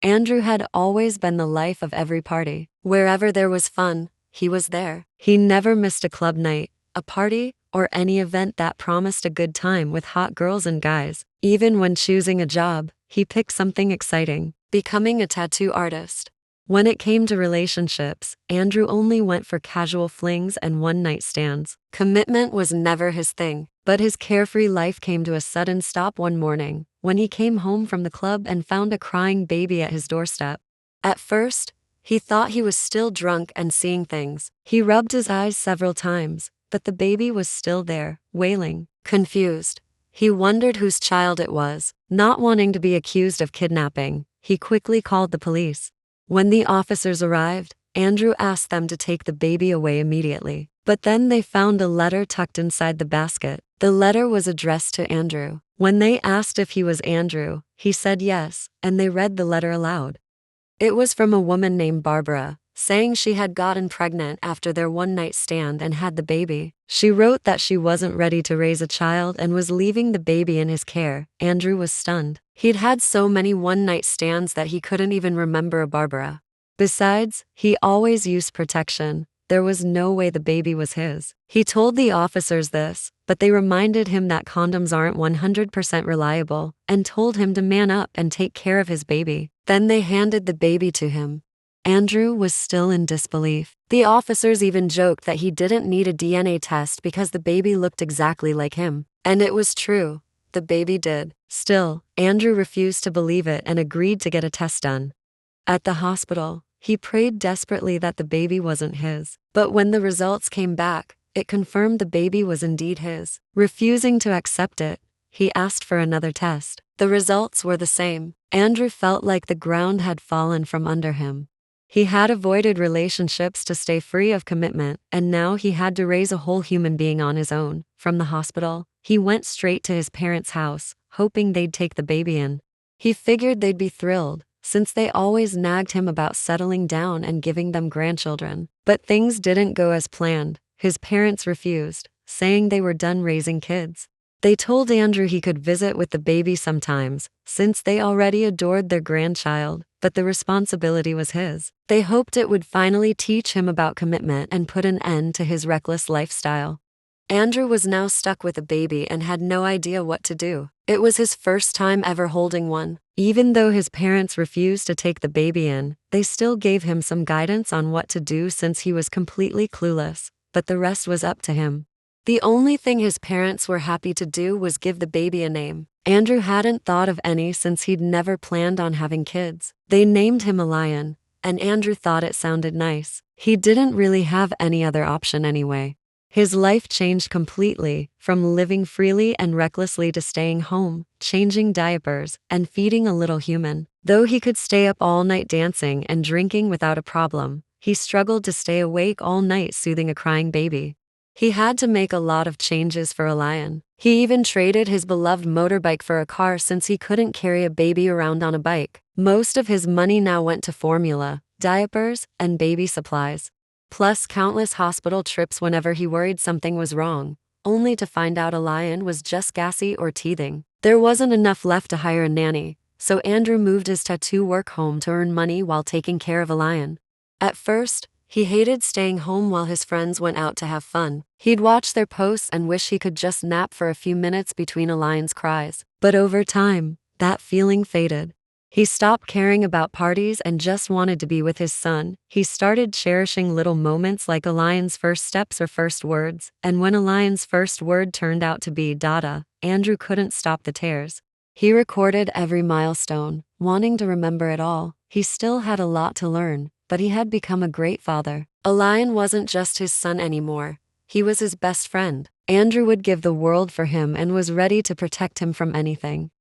Andrew had always been the life of every party. Wherever there was fun, he was there. He never missed a club night, a party, or any event that promised a good time with hot girls and guys. Even when choosing a job, he picked something exciting, becoming a tattoo artist. When it came to relationships, Andrew only went for casual flings and one-night stands. Commitment was never his thing, but his carefree life came to a sudden stop one morning when he came home from the club and found a crying baby at his doorstep. At first, he thought he was still drunk and seeing things. He rubbed his eyes several times, but the baby was still there, wailing. Confused, he wondered whose child it was. Not wanting to be accused of kidnapping, he quickly called the police. When the officers arrived, Andrew asked them to take the baby away immediately. But then they found a letter tucked inside the basket. The letter was addressed to Andrew. When they asked if he was Andrew, he said yes, and they read the letter aloud. It was from a woman named Barbara, saying she had gotten pregnant after their one-night stand and had the baby. She wrote that she wasn't ready to raise a child and was leaving the baby in his care. Andrew was stunned. He'd had so many one-night stands that he couldn't even remember a Barbara. Besides, he always used protection. There was no way the baby was his. He told the officers this, but they reminded him that condoms aren't 100% reliable and told him to man up and take care of his baby. Then they handed the baby to him. Andrew was still in disbelief. The officers even joked that he didn't need a DNA test because the baby looked exactly like him. And it was true. The baby did. Still, Andrew refused to believe it and agreed to get a test done. At the hospital, he prayed desperately that the baby wasn't his. But when the results came back, it confirmed the baby was indeed his. Refusing to accept it, he asked for another test. The results were the same. Andrew felt like the ground had fallen from under him. He had avoided relationships to stay free of commitment, and now he had to raise a whole human being on his own. From the hospital, he went straight to his parents' house, hoping they'd take the baby in. He figured they'd be thrilled, since they always nagged him about settling down and giving them grandchildren. But things didn't go as planned. His parents refused, saying they were done raising kids. They told Andrew he could visit with the baby sometimes, since they already adored their grandchild, but the responsibility was his. They hoped it would finally teach him about commitment and put an end to his reckless lifestyle. Andrew was now stuck with a baby and had no idea what to do. It was his first time ever holding one. Even though his parents refused to take the baby in, they still gave him some guidance on what to do since he was completely clueless, but the rest was up to him. The only thing his parents were happy to do was give the baby a name. Andrew hadn't thought of any since he'd never planned on having kids. They named him Elian, and Andrew thought it sounded nice. He didn't really have any other option anyway. His life changed completely, from living freely and recklessly to staying home, changing diapers, and feeding a little human. Though he could stay up all night dancing and drinking without a problem, he struggled to stay awake all night soothing a crying baby. He had to make a lot of changes for Elian. He even traded his beloved motorbike for a car since he couldn't carry a baby around on a bike. Most of his money now went to formula, diapers, and baby supplies. Plus countless hospital trips whenever he worried something was wrong, only to find out Elian was just gassy or teething. There wasn't enough left to hire a nanny, so Andrew moved his tattoo work home to earn money while taking care of Elian. At first, he hated staying home while his friends went out to have fun. He'd watch their posts and wish he could just nap for a few minutes between Elian's cries. But over time, that feeling faded. He stopped caring about parties and just wanted to be with his son. He started cherishing little moments like Elian's first steps or first words, and when Elian's first word turned out to be Dada, Andrew couldn't stop the tears. He recorded every milestone, wanting to remember it all. He still had a lot to learn, but he had become a great father. Elian wasn't just his son anymore. He was his best friend. Andrew would give the world for him and was ready to protect him from anything.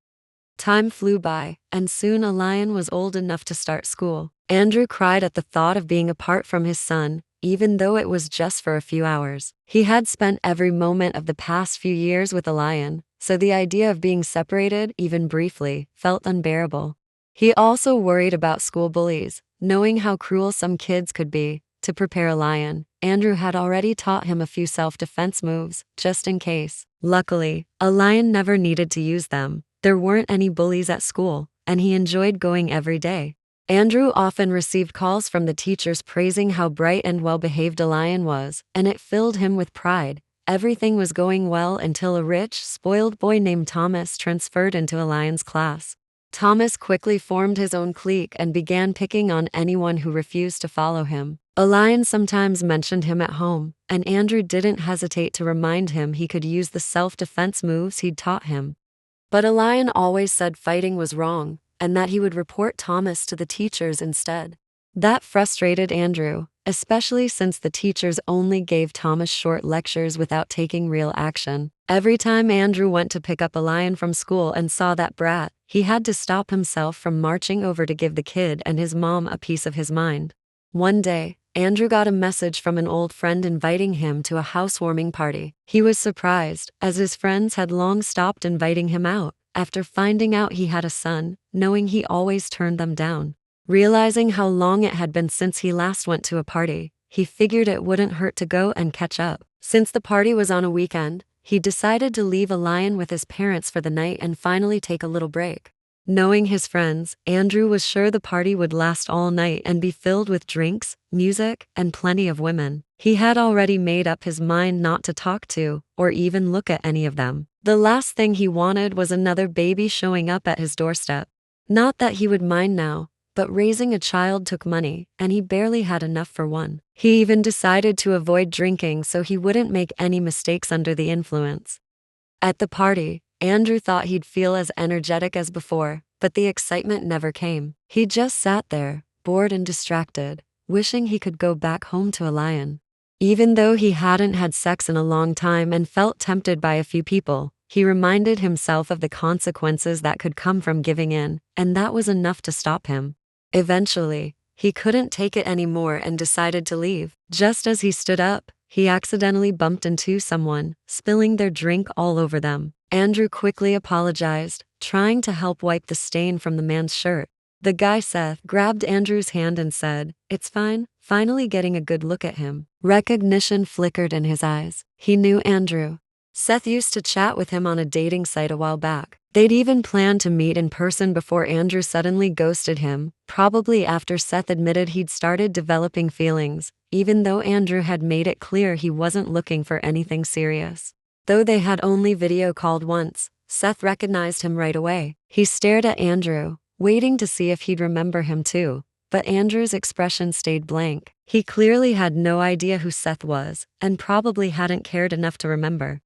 Time flew by, and soon Elian was old enough to start school. Andrew cried at the thought of being apart from his son, even though it was just for a few hours. He had spent every moment of the past few years with Elian, so the idea of being separated, even briefly, felt unbearable. He also worried about school bullies, knowing how cruel some kids could be. To prepare Elian, Andrew had already taught him a few self-defense moves, just in case. Luckily, Elian never needed to use them. There weren't any bullies at school, and he enjoyed going every day. Andrew often received calls from the teachers praising how bright and well-behaved a lion was, and it filled him with pride. Everything was going well until a rich, spoiled boy named Thomas transferred into a lion's class. Thomas quickly formed his own clique and began picking on anyone who refused to follow him. A lion sometimes mentioned him at home, and Andrew didn't hesitate to remind him he could use the self-defense moves he'd taught him. But a lion always said fighting was wrong, and that he would report Thomas to the teachers instead. That frustrated Andrew, especially since the teachers only gave Thomas short lectures without taking real action. Every time Andrew went to pick up a lion from school and saw that brat, he had to stop himself from marching over to give the kid and his mom a piece of his mind. One day, Andrew got a message from an old friend inviting him to a housewarming party. He was surprised, as his friends had long stopped inviting him out, after finding out he had a son, knowing he always turned them down. Realizing how long it had been since he last went to a party, he figured it wouldn't hurt to go and catch up. Since the party was on a weekend, he decided to leave a lion with his parents for the night and finally take a little break. Knowing his friends, Andrew was sure the party would last all night and be filled with drinks, music, and plenty of women. He had already made up his mind not to talk to, or even look at any of them. The last thing he wanted was another baby showing up at his doorstep. Not that he would mind now, but raising a child took money, and he barely had enough for one. He even decided to avoid drinking so he wouldn't make any mistakes under the influence. At the party, Andrew thought he'd feel as energetic as before, but the excitement never came. He just sat there, bored and distracted, wishing he could go back home to a lion. Even though he hadn't had sex in a long time and felt tempted by a few people, he reminded himself of the consequences that could come from giving in, and that was enough to stop him. Eventually, he couldn't take it anymore and decided to leave. Just as he stood up, he accidentally bumped into someone, spilling their drink all over them. Andrew quickly apologized, trying to help wipe the stain from the man's shirt. The guy Seth grabbed Andrew's hand and said, "It's fine," finally getting a good look at him. Recognition flickered in his eyes. He knew Andrew. Seth used to chat with him on a dating site a while back. They'd even planned to meet in person before Andrew suddenly ghosted him, probably after Seth admitted he'd started developing feelings, even though Andrew had made it clear he wasn't looking for anything serious. Though they had only video called once, Seth recognized him right away. He stared at Andrew, waiting to see if he'd remember him too, but Andrew's expression stayed blank. He clearly had no idea who Seth was, and probably hadn't cared enough to remember.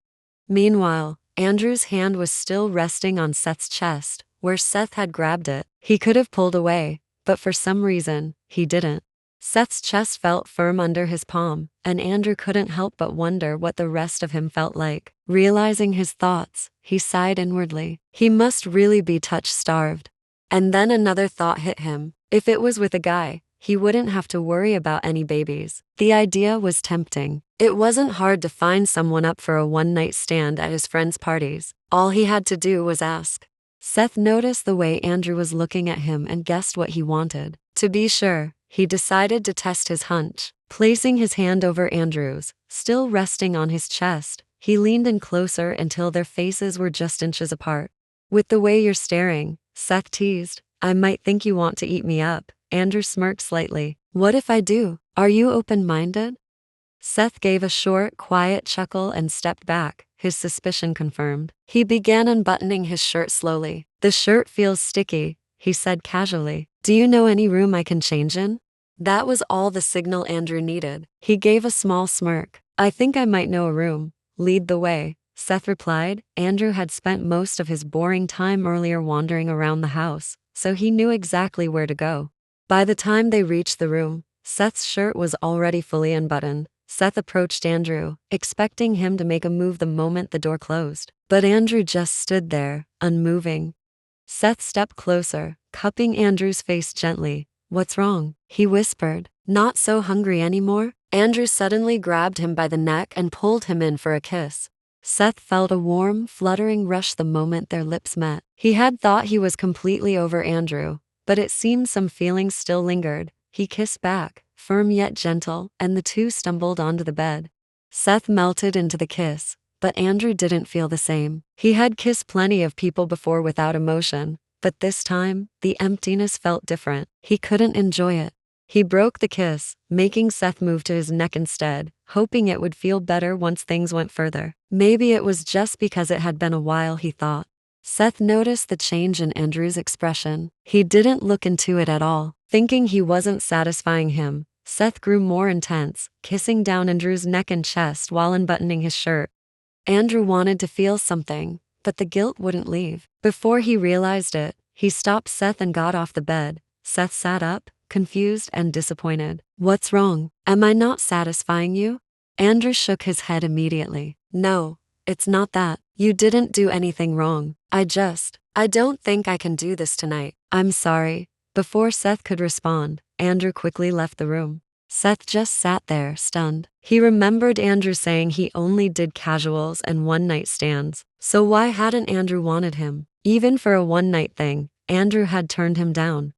Meanwhile, Andrew's hand was still resting on Seth's chest, where Seth had grabbed it. He could have pulled away, but for some reason, he didn't. Seth's chest felt firm under his palm, and Andrew couldn't help but wonder what the rest of him felt like. Realizing his thoughts, he sighed inwardly. He must really be touch-starved. And then another thought hit him. If it was with a guy, he wouldn't have to worry about any babies. The idea was tempting. It wasn't hard to find someone up for a one-night stand at his friends' parties. All he had to do was ask. Seth noticed the way Andrew was looking at him and guessed what he wanted. To be sure, he decided to test his hunch. Placing his hand over Andrew's, still resting on his chest, he leaned in closer until their faces were just inches apart. "With the way you're staring," Seth teased, "I might think you want to eat me up." Andrew smirked slightly. "What if I do? Are you open-minded?" Seth gave a short, quiet chuckle and stepped back, his suspicion confirmed. He began unbuttoning his shirt slowly. "The shirt feels sticky," he said casually. "Do you know any room I can change in?" That was all the signal Andrew needed. He gave a small smirk. "I think I might know a room. Lead the way," Seth replied. Andrew had spent most of his boring time earlier wandering around the house, so he knew exactly where to go. By the time they reached the room, Seth's shirt was already fully unbuttoned. Seth approached Andrew, expecting him to make a move the moment the door closed. But Andrew just stood there, unmoving. Seth stepped closer, cupping Andrew's face gently. "What's wrong?" he whispered. "Not so hungry anymore?" Andrew suddenly grabbed him by the neck and pulled him in for a kiss. Seth felt a warm, fluttering rush the moment their lips met. He had thought he was completely over Andrew, but it seemed some feelings still lingered. He kissed back, firm yet gentle, and the two stumbled onto the bed. Seth melted into the kiss, but Andrew didn't feel the same. He had kissed plenty of people before without emotion, But this time, the emptiness felt different. He couldn't enjoy it. He broke the kiss, making Seth move to his neck instead, hoping it would feel better once things went further. Maybe it was just because it had been a while, he thought. Seth noticed the change in Andrew's expression. He didn't look into it at all. Thinking he wasn't satisfying him, Seth grew more intense, kissing down Andrew's neck and chest while unbuttoning his shirt. Andrew wanted to feel something, but the guilt wouldn't leave. Before he realized it, he stopped Seth and got off the bed. Seth sat up, confused and disappointed. "What's wrong? Am I not satisfying you?" Andrew shook his head immediately. "No, it's not that. You didn't do anything wrong. I don't think I can do this tonight. I'm sorry." Before Seth could respond, Andrew quickly left the room. Seth just sat there, stunned. He remembered Andrew saying he only did casuals and one-night stands. So why hadn't Andrew wanted him? Even for a one-night thing, Andrew had turned him down.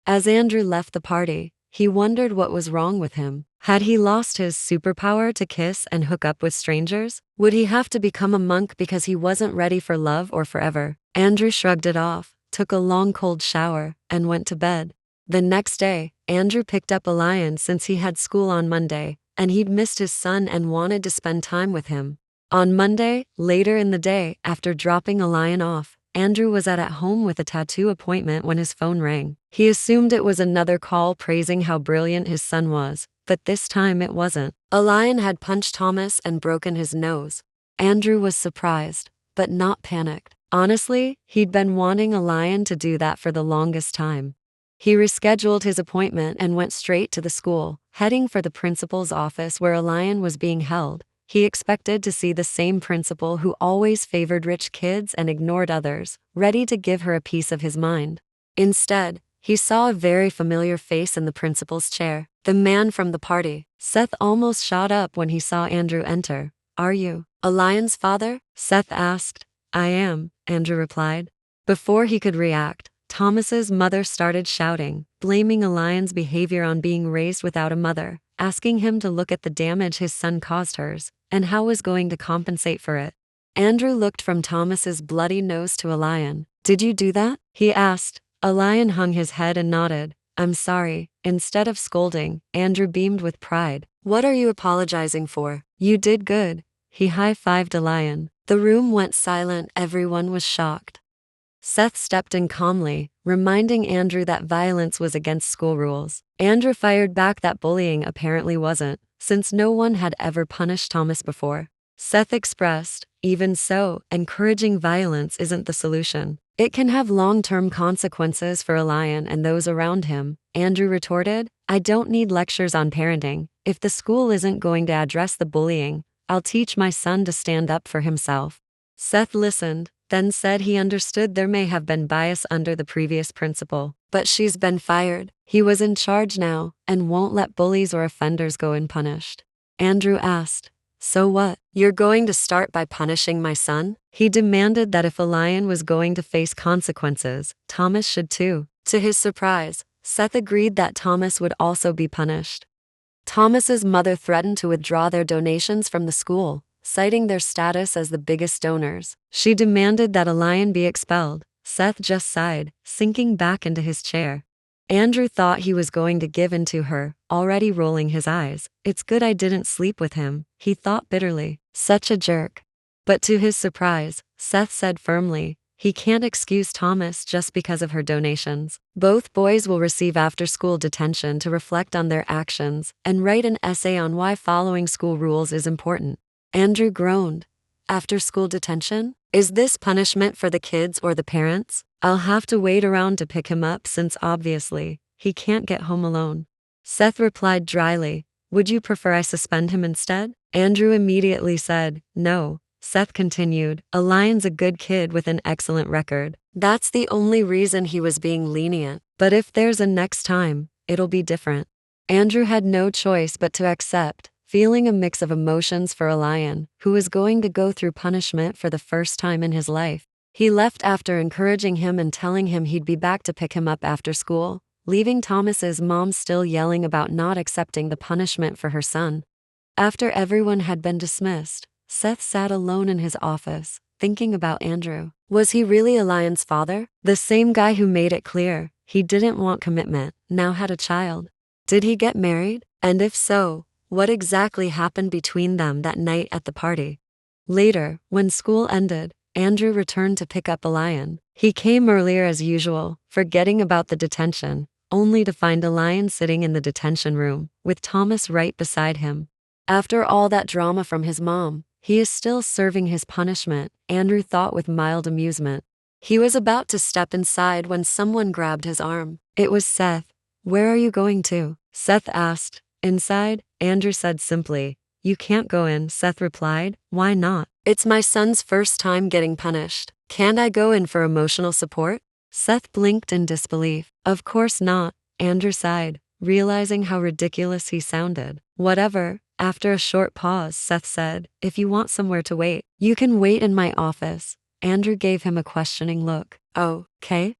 As Andrew left the party, he wondered what was wrong with him. Had he lost his superpower to kiss and hook up with strangers? Would he have to become a monk because he wasn't ready for love or forever? Andrew shrugged it off, took a long cold shower, and went to bed. The next day, Andrew picked up Elian since he had school on Monday, and he'd missed his son and wanted to spend time with him. On Monday, later in the day, after dropping Elian off, Andrew was at home with a tattoo appointment when his phone rang. He assumed it was another call praising how brilliant his son was, but this time it wasn't. Elian had punched Thomas and broken his nose. Andrew was surprised, but not panicked. Honestly, he'd been wanting Elian to do that for the longest time. He rescheduled his appointment and went straight to the school, heading for the principal's office where Elian was being held. He expected to see the same principal who always favored rich kids and ignored others, ready to give her a piece of his mind. Instead, he saw a very familiar face in the principal's chair, the man from the party. Seth almost shot up when he saw Andrew enter. "Are you Elian's father?" Seth asked. "I am," Andrew replied. Before he could react, Thomas's mother started shouting, blaming Elian's behavior on being raised without a mother, asking him to look at the damage his son caused hers, and how was going to compensate for it. Andrew looked from Thomas's bloody nose to Elian. "Did you do that?" he asked. Elian hung his head and nodded. "I'm sorry." Instead of scolding, Andrew beamed with pride. "What are you apologizing for? You did good." He high-fived Elian. The room went silent. Everyone was shocked. Seth stepped in calmly, reminding Andrew that violence was against school rules. Andrew fired back that bullying apparently wasn't, since no one had ever punished Thomas before. Seth expressed, "Even so, encouraging violence isn't the solution. It can have long-term consequences for Elian and those around him." Andrew retorted, "I don't need lectures on parenting. If the school isn't going to address the bullying, I'll teach my son to stand up for himself." Seth listened, then said he understood there may have been bias under the previous principal, but she's been fired. He was in charge now, and won't let bullies or offenders go unpunished. Andrew asked, "So what? You're going to start by punishing my son?" He demanded that if Elian was going to face consequences, Thomas should too. To his surprise, Seth agreed that Thomas would also be punished. Thomas's mother threatened to withdraw their donations from the school, citing their status as the biggest donors. She demanded that Elian be expelled. Seth just sighed, sinking back into his chair. Andrew thought he was going to give in to her, already rolling his eyes. "It's good I didn't sleep with him," he thought bitterly. Such a jerk. But to his surprise, Seth said firmly, he can't excuse Thomas just because of her donations. Both boys will receive after-school detention to reflect on their actions and write an essay on why following school rules is important. Andrew groaned. "After-school detention? Is this punishment for the kids or the parents? I'll have to wait around to pick him up since obviously, he can't get home alone." Seth replied dryly, "Would you prefer I suspend him instead?" Andrew immediately said, "No." Seth continued, "Elian's a good kid with an excellent record. That's the only reason he was being lenient. But if there's a next time, it'll be different." Andrew had no choice but to accept, feeling a mix of emotions for Elian, who was going to go through punishment for the first time in his life. He left after encouraging him and telling him he'd be back to pick him up after school, leaving Thomas's mom still yelling about not accepting the punishment for her son. After everyone had been dismissed, Seth sat alone in his office, thinking about Andrew. Was he really Alion's father? The same guy who made it clear he didn't want commitment, now had a child. Did he get married? And if so, what exactly happened between them that night at the party? Later, when school ended, Andrew returned to pick up Alion. He came earlier as usual, forgetting about the detention, only to find Alion sitting in the detention room, with Thomas right beside him. After all that drama from his mom, he is still serving his punishment, Andrew thought with mild amusement. He was about to step inside when someone grabbed his arm. It was Seth. "Where are you going to?" Seth asked. "Inside," Andrew said simply. "You can't go in," Seth replied. "Why not?" "It's my son's first time getting punished. Can't I go in for emotional support?" Seth blinked in disbelief. "Of course not," Andrew sighed, realizing how ridiculous he sounded. "Whatever." After a short pause, Seth said, "If you want somewhere to wait, you can wait in my office." Andrew gave him a questioning look. "Oh, 'kay?"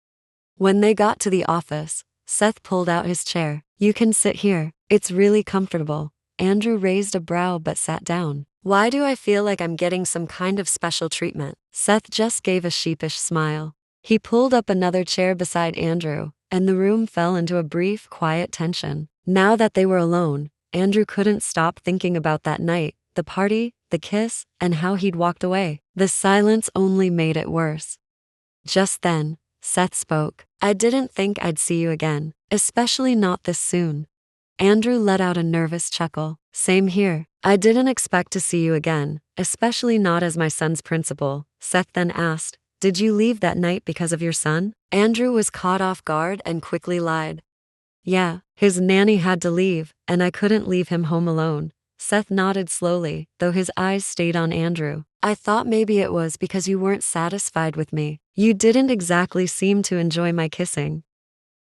When they got to the office, Seth pulled out his chair. "You can sit here. It's really comfortable." Andrew raised a brow but sat down. "Why do I feel like I'm getting some kind of special treatment?" Seth just gave a sheepish smile. He pulled up another chair beside Andrew, and the room fell into a brief, quiet tension. Now that they were alone, Andrew couldn't stop thinking about that night, the party, the kiss, and how he'd walked away. The silence only made it worse. Just then, Seth spoke. "I didn't think I'd see you again, especially not this soon." Andrew let out a nervous chuckle. "Same here. I didn't expect to see you again, especially not as my son's principal." Seth then asked, "Did you leave that night because of your son?" Andrew was caught off guard and quickly lied. "Yeah, his nanny had to leave, and I couldn't leave him home alone." Seth nodded slowly, though his eyes stayed on Andrew. "I thought maybe it was because you weren't satisfied with me. You didn't exactly seem to enjoy my kissing."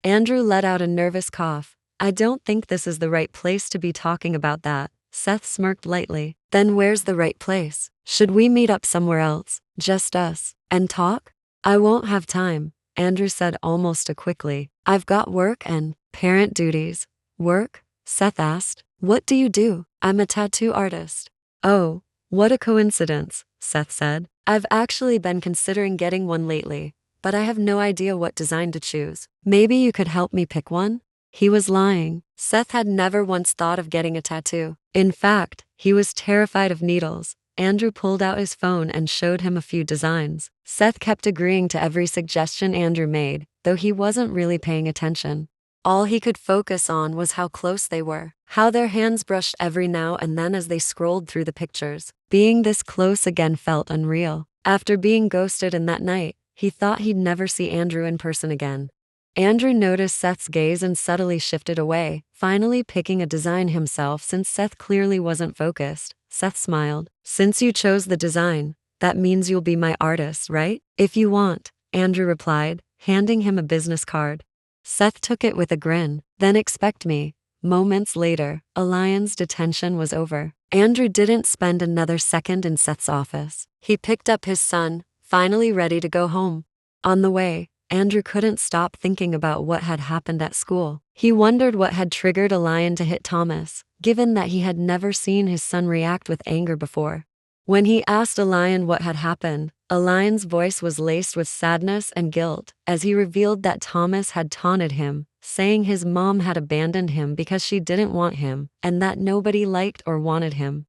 Andrew let out a nervous cough. "I don't think this is the right place to be talking about that." Seth smirked lightly. "Then where's the right place? Should we meet up somewhere else, just us, and talk?" "I won't have time," Andrew said almost quickly. "I've got work and parent duties." "Work?" Seth asked. "What do you do?" "I'm a tattoo artist." "Oh, what a coincidence," Seth said. "I've actually been considering getting one lately, but I have no idea what design to choose. Maybe you could help me pick one?" He was lying. Seth had never once thought of getting a tattoo. In fact, he was terrified of needles. Andrew pulled out his phone and showed him a few designs. Seth kept agreeing to every suggestion Andrew made, though he wasn't really paying attention. All he could focus on was how close they were, how their hands brushed every now and then as they scrolled through the pictures. Being this close again felt unreal. After being ghosted in that night, he thought he'd never see Andrew in person again. Andrew noticed Seth's gaze and subtly shifted away, finally picking a design himself since Seth clearly wasn't focused. Seth smiled. "Since you chose the design, that means you'll be my artist, right?" "If you want," Andrew replied, handing him a business card. Seth took it with a grin. "Then expect me." Moments later, Alion's detention was over. Andrew didn't spend another second in Seth's office. He picked up his son, finally ready to go home. On the way, Andrew couldn't stop thinking about what had happened at school. He wondered what had triggered Alion to hit Thomas, given that he had never seen his son react with anger before. When he asked Alion what had happened, Alion's voice was laced with sadness and guilt as he revealed that Thomas had taunted him, saying his mom had abandoned him because she didn't want him, and that nobody liked or wanted him.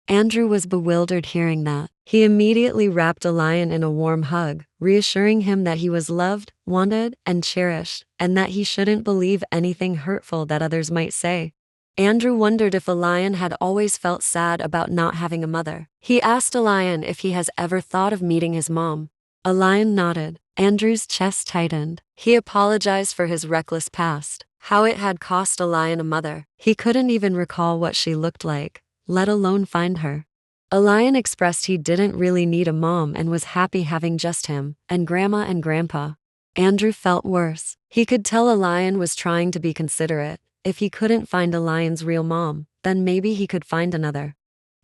Andrew was bewildered hearing that. He immediately wrapped Alion in a warm hug, reassuring him that he was loved, wanted, and cherished, and that he shouldn't believe anything hurtful that others might say. Andrew wondered if Alion had always felt sad about not having a mother. He asked Alion if he has ever thought of meeting his mom. Alion nodded. Andrew's chest tightened. He apologized for his reckless past, how it had cost Alion a mother. He couldn't even recall what she looked like, let alone find her. Alion expressed he didn't really need a mom and was happy having just him, and Grandma and Grandpa. Andrew felt worse. He could tell Alion was trying to be considerate. If he couldn't find Alion's real mom, then maybe he could find another.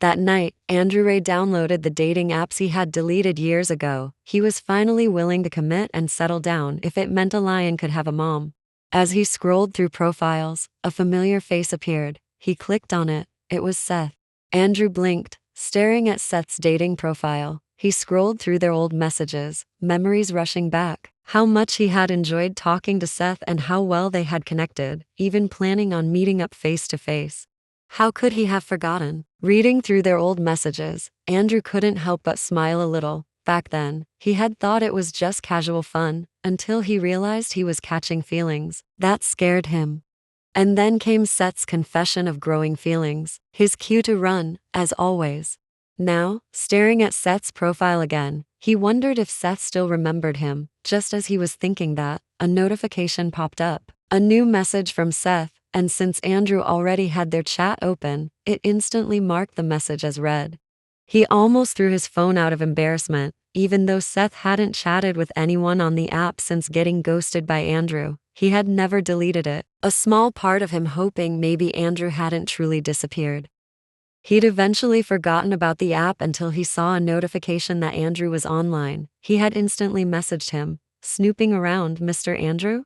That night, Andrew Ray downloaded the dating apps he had deleted years ago. He was finally willing to commit and settle down if it meant Alion could have a mom. As he scrolled through profiles, a familiar face appeared. He clicked on it. It was Seth. Andrew blinked, staring at Seth's dating profile. He scrolled through their old messages, memories rushing back. How much he had enjoyed talking to Seth and how well they had connected, even planning on meeting up face to face. How could he have forgotten? Reading through their old messages, Andrew couldn't help but smile a little. Back then, he had thought it was just casual fun, until he realized he was catching feelings. That scared him. And then came Seth's confession of growing feelings, his cue to run, as always. Now, staring at Seth's profile again, he wondered if Seth still remembered him. Just as he was thinking that, a notification popped up. A new message from Seth, and since Andrew already had their chat open, it instantly marked the message as read. He almost threw his phone out of embarrassment, even though Seth hadn't chatted with anyone on the app since getting ghosted by Andrew. He had never deleted it, a small part of him hoping maybe Andrew hadn't truly disappeared. He'd eventually forgotten about the app until he saw a notification that Andrew was online. He had instantly messaged him, "Snooping around, Mr. Andrew?"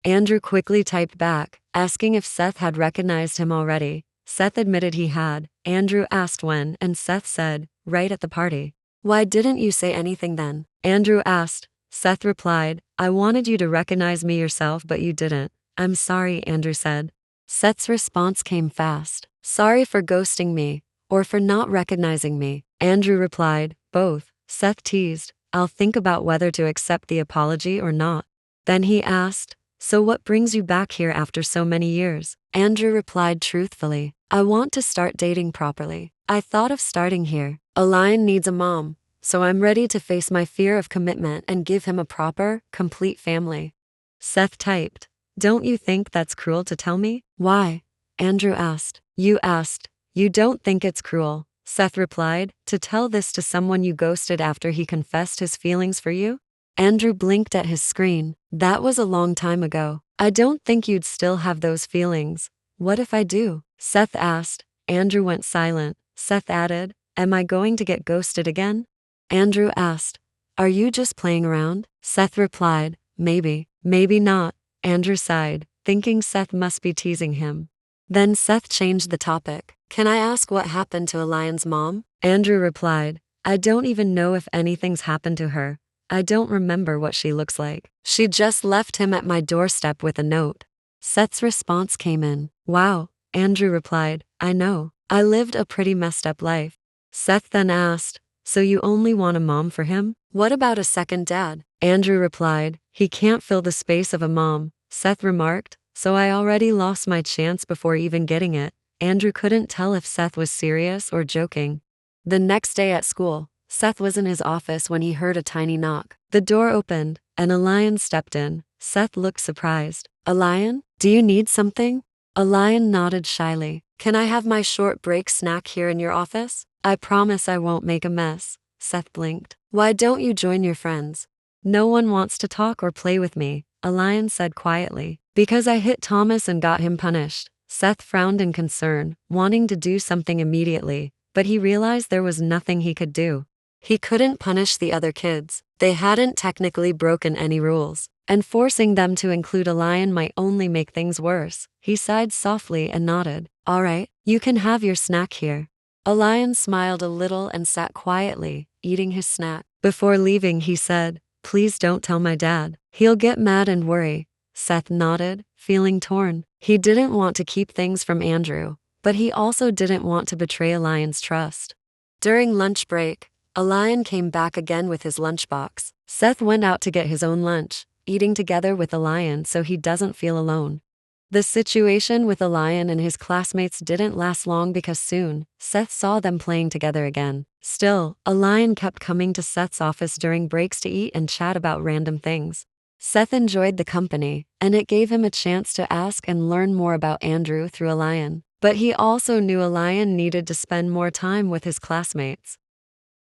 Andrew quickly typed back, asking if Seth had recognized him already. Seth admitted he had. Andrew asked when, and Seth said, "Right at the party." "Why didn't you say anything then?" Andrew asked. Seth replied, "I wanted you to recognize me yourself, but you didn't." "I'm sorry," Andrew said. Seth's response came fast. "Sorry for ghosting me, or for not recognizing me." Andrew replied, "Both." Seth teased, "I'll think about whether to accept the apology or not." Then he asked, "So what brings you back here after so many years?" Andrew replied truthfully, "I want to start dating properly. I thought of starting here. A lion needs a mom, so I'm ready to face my fear of commitment and give him a proper, complete family." Seth typed, "Don't you think that's cruel to tell me?" "Why?" Andrew asked. "You asked. You don't think it's cruel," Seth replied, "to tell this to someone you ghosted after he confessed his feelings for you?" Andrew blinked at his screen. "That was a long time ago. I don't think you'd still have those feelings." "What if I do?" Seth asked. Andrew went silent. Seth added, "Am I going to get ghosted again?" Andrew asked, "Are you just playing around?" Seth replied, "Maybe, maybe not." Andrew sighed, thinking Seth must be teasing him. Then Seth changed the topic. "Can I ask what happened to Alion's mom?" Andrew replied, "I don't even know if anything's happened to her. I don't remember what she looks like. She just left him at my doorstep with a note." Seth's response came in. "Wow." Andrew replied, "I know. I lived a pretty messed up life." Seth then asked, "So you only want a mom for him? What about a second dad?" Andrew replied, "He can't fill the space of a mom." Seth remarked, "So I already lost my chance before even getting it." Andrew couldn't tell if Seth was serious or joking. The next day at school, Seth was in his office when he heard a tiny knock. The door opened, and a lion stepped in. Seth looked surprised. "A lion? Do you need something?" A lion nodded shyly. "Can I have my short break snack here in your office? I promise I won't make a mess." Seth blinked. "Why don't you join your friends?" "No one wants to talk or play with me," a lion said quietly. "Because I hit Thomas and got him punished." Seth frowned in concern, wanting to do something immediately, but he realized there was nothing he could do. He couldn't punish the other kids. They hadn't technically broken any rules, and forcing them to include a lion might only make things worse. He sighed softly and nodded. "All right, you can have your snack here." A lion smiled a little and sat quietly, eating his snack. Before leaving, he said, "Please don't tell my dad. He'll get mad and worry." Seth nodded, feeling torn. He didn't want to keep things from Andrew, but he also didn't want to betray a lion's trust. During lunch break, a lion came back again with his lunchbox. Seth went out to get his own lunch, eating together with the lion so he doesn't feel alone. The situation with the lion and his classmates didn't last long because soon, Seth saw them playing together again. Still, a lion kept coming to Seth's office during breaks to eat and chat about random things. Seth enjoyed the company, and it gave him a chance to ask and learn more about Andrew through a lion. But he also knew a lion needed to spend more time with his classmates.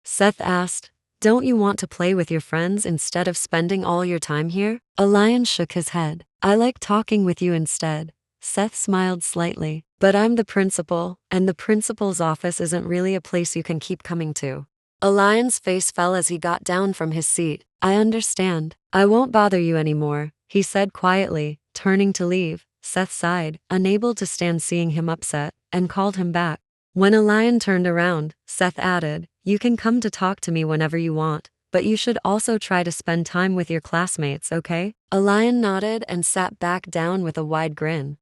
Seth asked, "Don't you want to play with your friends instead of spending all your time here?" A lion shook his head. "I like talking with you instead." Seth smiled slightly. "But I'm the principal, and the principal's office isn't really a place you can keep coming to." A lion's face fell as he got down from his seat. "I understand. I won't bother you anymore," he said quietly, turning to leave. Seth sighed, unable to stand seeing him upset, and called him back. When a lion turned around, Seth added, You can come to talk to me whenever you want, but you should also try to spend time with your classmates, okay? Elian nodded and sat back down with a wide grin.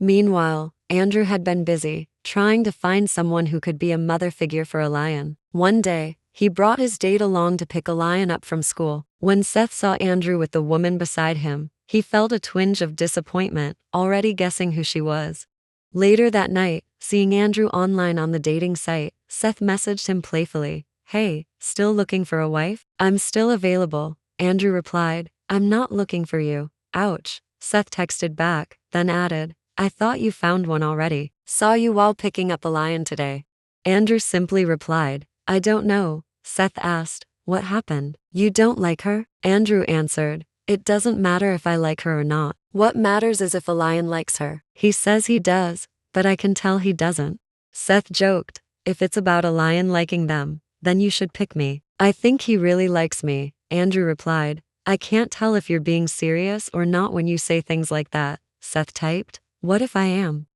Meanwhile, Andrew had been busy, trying to find someone who could be a mother figure for Elian. One day, he brought his date along to pick Elian up from school. When Seth saw Andrew with the woman beside him, he felt a twinge of disappointment, already guessing who she was. Later that night, seeing Andrew online on the dating site, Seth messaged him playfully, "Hey, still looking for a wife? I'm still available." Andrew replied, "I'm not looking for you." Ouch. Seth texted back, then added, "I thought you found one already. Saw you while picking up Elian today." Andrew simply replied, "I don't know." Seth asked, "What happened? You don't like her?" Andrew answered, "It doesn't matter if I like her or not. What matters is if Elian likes her. He says he does, but I can tell he doesn't." Seth joked, "If it's about Elian liking them, then you should pick me." "I think he really likes me," Andrew replied. "I can't tell if you're being serious or not when you say things like that." Seth typed, "What if I am?"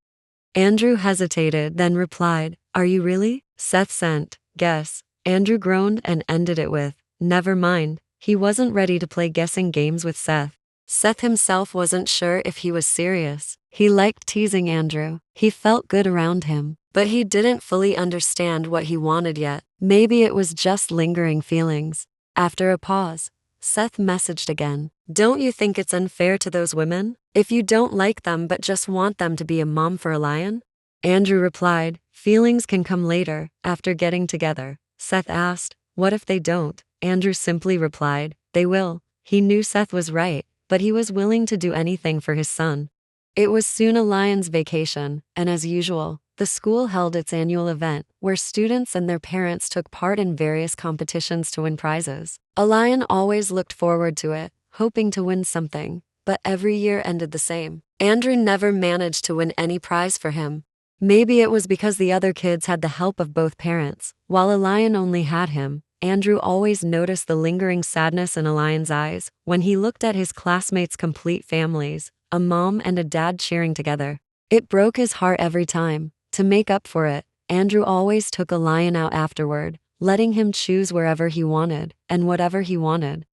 Andrew hesitated, then replied, "Are you really?" Seth sent, "Guess." Andrew groaned and ended it with, "Never mind." He wasn't ready to play guessing games with Seth. Seth himself wasn't sure if he was serious. He liked teasing Andrew. He felt good around him. But he didn't fully understand what he wanted yet. Maybe it was just lingering feelings. After a pause, Seth messaged again, "Don't you think it's unfair to those women? If you don't like them but just want them to be a mom for Elian?" Andrew replied, "Feelings can come later, after getting together." Seth asked, "What if they don't?" Andrew simply replied, "They will." He knew Seth was right, but he was willing to do anything for his son. It was soon Elian's vacation, and as usual, the school held its annual event, where students and their parents took part in various competitions to win prizes. Elian always looked forward to it, hoping to win something, but every year ended the same. Andrew never managed to win any prize for him. Maybe it was because the other kids had the help of both parents, while Elian only had him. Andrew always noticed the lingering sadness in Elian's eyes when he looked at his classmates' complete families, a mom and a dad cheering together. It broke his heart every time. To make up for it, Andrew always took Elian out afterward, letting him choose wherever he wanted and whatever he wanted.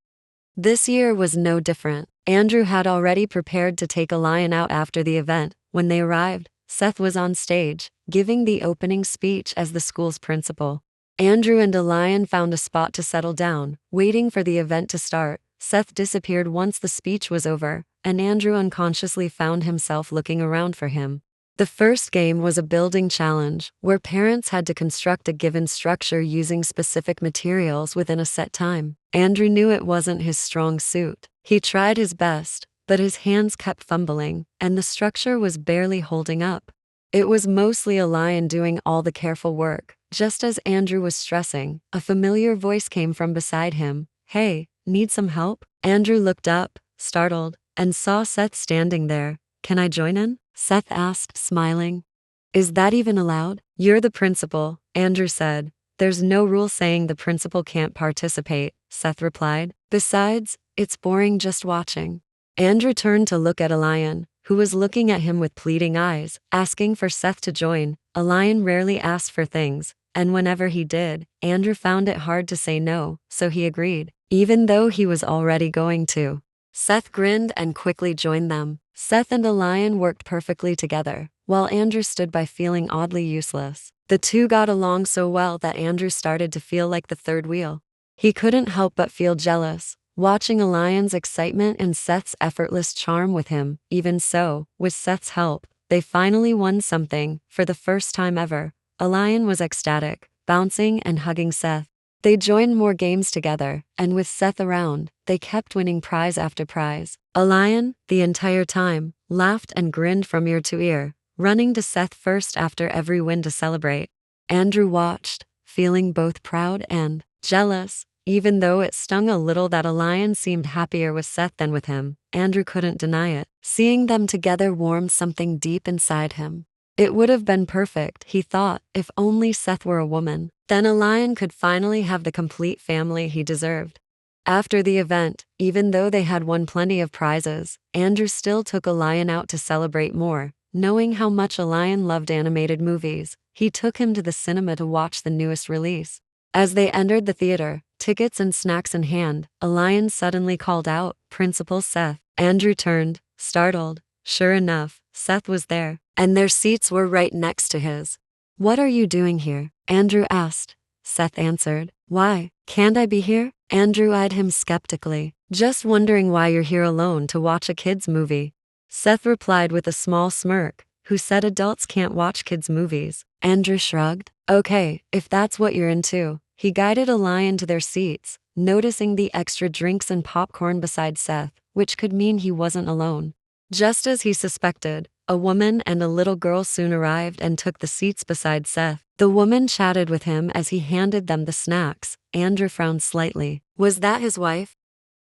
This year was no different. Andrew had already prepared to take Elian out after the event. When they arrived, Seth was on stage, giving the opening speech as the school's principal. Andrew and Elian found a spot to settle down, waiting for the event to start. Seth disappeared once the speech was over, and Andrew unconsciously found himself looking around for him. The first game was a building challenge, where parents had to construct a given structure using specific materials within a set time. Andrew knew it wasn't his strong suit. He tried his best, but his hands kept fumbling, and the structure was barely holding up. It was mostly Elian doing all the careful work. Just as Andrew was stressing, a familiar voice came from beside him. "Hey, need some help?" Andrew looked up, startled, and saw Seth standing there. "Can I join in?" Seth asked, smiling. "Is that even allowed?" "You're the principal," Andrew said. "There's no rule saying the principal can't participate," Seth replied. "Besides, it's boring just watching." Andrew turned to look at Elian, who was looking at him with pleading eyes, asking for Seth to join. Elian rarely asked for things, and whenever he did, Andrew found it hard to say no, so he agreed, even though he was already going to. Seth grinned and quickly joined them. Seth and Elian worked perfectly together, while Andrew stood by feeling oddly useless. The two got along so well that Andrew started to feel like the third wheel. He couldn't help but feel jealous, watching Elian's excitement and Seth's effortless charm with him. Even so, with Seth's help, they finally won something. For the first time ever, Elian was ecstatic, bouncing and hugging Seth. They joined more games together, and with Seth around, they kept winning prize after prize. Elian, the entire time, laughed and grinned from ear to ear, running to Seth first after every win to celebrate. Andrew watched, feeling both proud and jealous. Even though it stung a little that Elian seemed happier with Seth than with him, Andrew couldn't deny it. Seeing them together warmed something deep inside him. It would have been perfect, he thought, if only Seth were a woman. Then Elian could finally have the complete family he deserved. After the event, even though they had won plenty of prizes, Andrew still took Elian out to celebrate more. Knowing how much Elian loved animated movies, he took him to the cinema to watch the newest release. As they entered the theater, tickets and snacks in hand, a lion suddenly called out, "Principal Seth." Andrew turned, startled. Sure enough, Seth was there, and their seats were right next to his. "What are you doing here?" Andrew asked. Seth answered, "Why, can't I be here?" Andrew eyed him skeptically. "Just wondering why you're here alone to watch a kids' movie." Seth replied with a small smirk, "Who said adults can't watch kids' movies?" Andrew shrugged. "Okay, if that's what you're into." He guided a lion to their seats, noticing the extra drinks and popcorn beside Seth, which could mean he wasn't alone. Just as he suspected, a woman and a little girl soon arrived and took the seats beside Seth. The woman chatted with him as he handed them the snacks. Andrew frowned slightly. Was that his wife?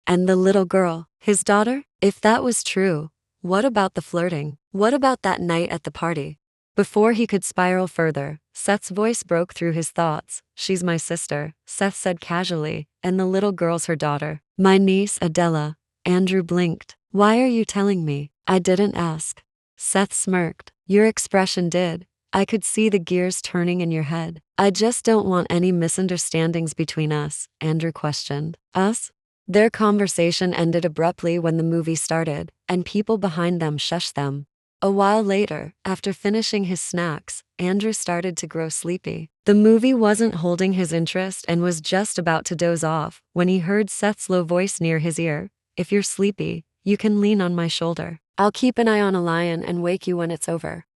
And the little girl, his daughter? If that was true, what about the flirting? What about that night at the party? Before he could spiral further, Seth's voice broke through his thoughts. "She's my sister," Seth said casually, "and the little girl's her daughter. My niece, Adela." Andrew blinked. "Why are you telling me? I didn't ask." Seth smirked. "Your expression did. I could see the gears turning in your head." "I just don't want any misunderstandings between us," Andrew questioned. "Us?" Their conversation ended abruptly when the movie started, and people behind them shushed them. A while later, after finishing his snacks, Andrew started to grow sleepy. The movie wasn't holding his interest and was just about to doze off when he heard Seth's low voice near his ear. "If you're sleepy, you can lean on my shoulder. I'll keep an eye on a lion and wake you when it's over."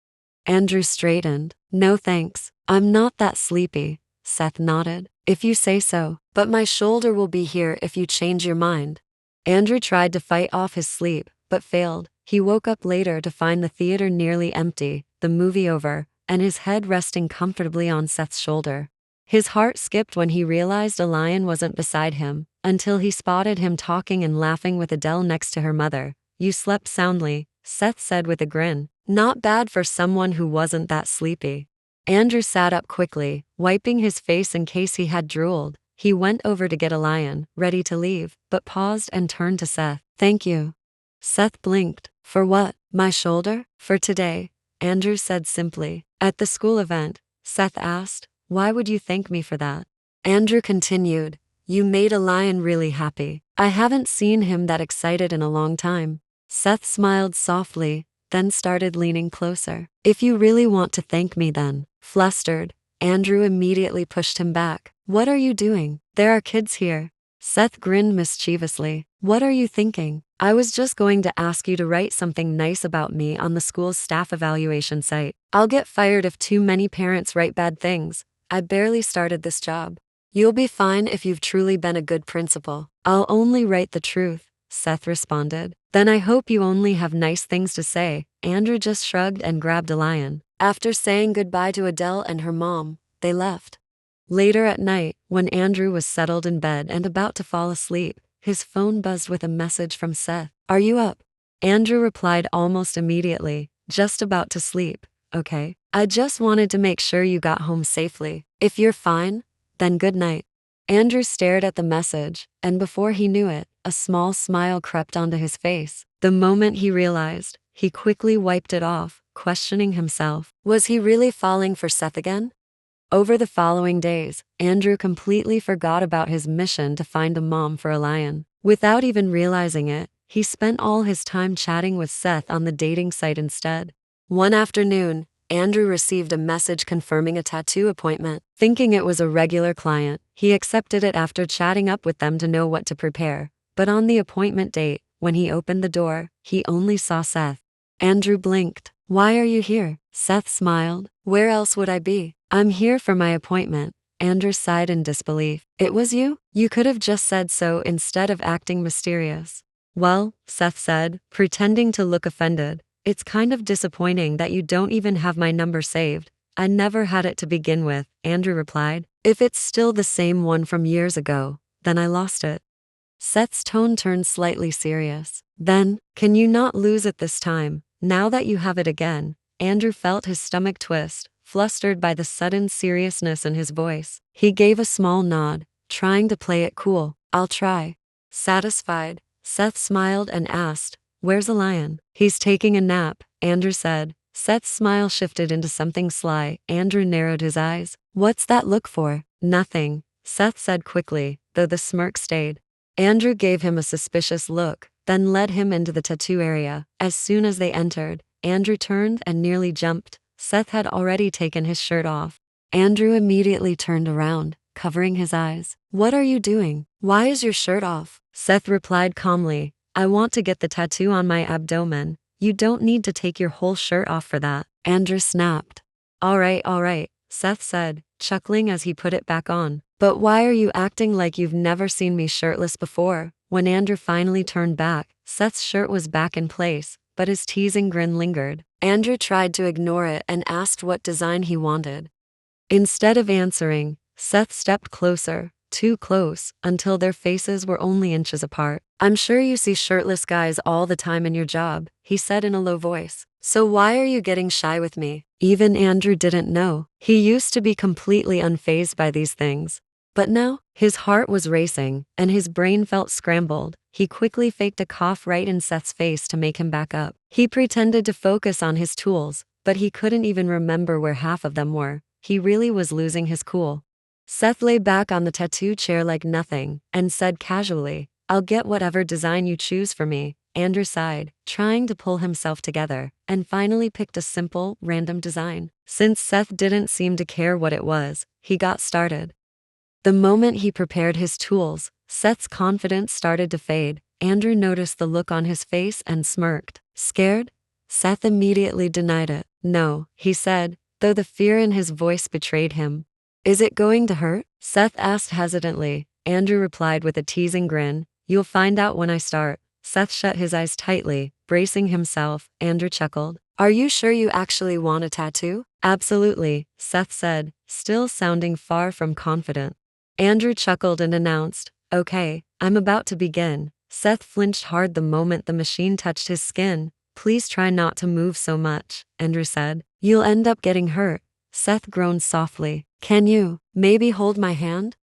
Andrew straightened. "No thanks, I'm not that sleepy." Seth nodded. "If you say so, but my shoulder will be here if you change your mind." Andrew tried to fight off his sleep, but failed. He woke up later to find the theater nearly empty, the movie over, and his head resting comfortably on Seth's shoulder. His heart skipped when he realized a lion wasn't beside him, until he spotted him talking and laughing with Adele next to her mother. "You slept soundly," Seth said with a grin. "Not bad for someone who wasn't that sleepy." Andrew sat up quickly, wiping his face in case he had drooled. He went over to get a lion, ready to leave, but paused and turned to Seth. "Thank you." Seth blinked. "For what? My shoulder?" "For today," Andrew said simply. "At the school event," Seth asked, "why would you thank me for that?" Andrew continued, "You made a lion really happy. I haven't seen him that excited in a long time." Seth smiled softly, then started leaning closer. "If you really want to thank me then." Flustered, Andrew immediately pushed him back. "What are you doing? There are kids here." Seth grinned mischievously. "What are you thinking? I was just going to ask you to write something nice about me on the school's staff evaluation site. I'll get fired if too many parents write bad things. I barely started this job." "You'll be fine if you've truly been a good principal." "I'll only write the truth," Seth responded. "Then I hope you only have nice things to say." Andrew just shrugged and grabbed a lion. After saying goodbye to Adele and her mom, they left. Later at night, when Andrew was settled in bed and about to fall asleep, his phone buzzed with a message from Seth. "Are you up?" Andrew replied almost immediately, "Just about to sleep." "Okay. I just wanted to make sure you got home safely. If you're fine, then good night." Andrew stared at the message, and before he knew it, a small smile crept onto his face. The moment he realized, he quickly wiped it off, questioning himself. Was he really falling for Seth again? Over the following days, Andrew completely forgot about his mission to find a mom for a lion. Without even realizing it, he spent all his time chatting with Seth on the dating site instead. One afternoon, Andrew received a message confirming a tattoo appointment. Thinking it was a regular client, he accepted it after chatting up with them to know what to prepare. But on the appointment date, when he opened the door, he only saw Seth. Andrew blinked. "Why are you here?" Seth smiled. "Where else would I be? I'm here for my appointment." Andrew sighed in disbelief. "It was you? You could have just said so instead of acting mysterious." "Well," Seth said, pretending to look offended, "it's kind of disappointing that you don't even have my number saved." "I never had it to begin with," Andrew replied. "If it's still the same one from years ago, then I lost it." Seth's tone turned slightly serious. "Then, can you not lose it this time, now that you have it again?" Andrew felt his stomach twist, flustered by the sudden seriousness in his voice. He gave a small nod, trying to play it cool. "I'll try." Satisfied, Seth smiled and asked, "Where's the lion?" "He's taking a nap," Andrew said. Seth's smile shifted into something sly. Andrew narrowed his eyes. "What's that look for?" "Nothing," Seth said quickly, though the smirk stayed. Andrew gave him a suspicious look, then led him into the tattoo area. As soon as they entered, Andrew turned and nearly jumped. Seth had already taken his shirt off. Andrew immediately turned around, covering his eyes. "What are you doing? Why is your shirt off?" Seth replied calmly, "I want to get the tattoo on my abdomen. You don't need to take your whole shirt off for that." Andrew snapped. All right, Seth said, chuckling as he put it back on. "But why are you acting like you've never seen me shirtless before?" When Andrew finally turned back, Seth's shirt was back in place, but his teasing grin lingered. Andrew tried to ignore it and asked what design he wanted. Instead of answering, Seth stepped closer, too close, until their faces were only inches apart. "I'm sure you see shirtless guys all the time in your job," he said in a low voice. "So why are you getting shy with me?" Even Andrew didn't know. He used to be completely unfazed by these things. But now, his heart was racing, and his brain felt scrambled. He quickly faked a cough right in Seth's face to make him back up. He pretended to focus on his tools, but he couldn't even remember where half of them were. He really was losing his cool. Seth lay back on the tattoo chair like nothing, and said casually, "I'll get whatever design you choose for me." Andrew sighed, trying to pull himself together, and finally picked a simple, random design. Since Seth didn't seem to care what it was, he got started. The moment he prepared his tools, Seth's confidence started to fade. Andrew noticed the look on his face and smirked. "Scared?" Seth immediately denied it. "No," he said, though the fear in his voice betrayed him. "Is it going to hurt?" Seth asked hesitantly. Andrew replied with a teasing grin, "You'll find out when I start." Seth shut his eyes tightly, bracing himself. Andrew chuckled. "Are you sure you actually want a tattoo?" "Absolutely," Seth said, still sounding far from confident. Andrew chuckled and announced, "Okay, I'm about to begin." Seth flinched hard the moment the machine touched his skin. "Please try not to move so much," Andrew said. "You'll end up getting hurt." Seth groaned softly. "Can you maybe hold my hand?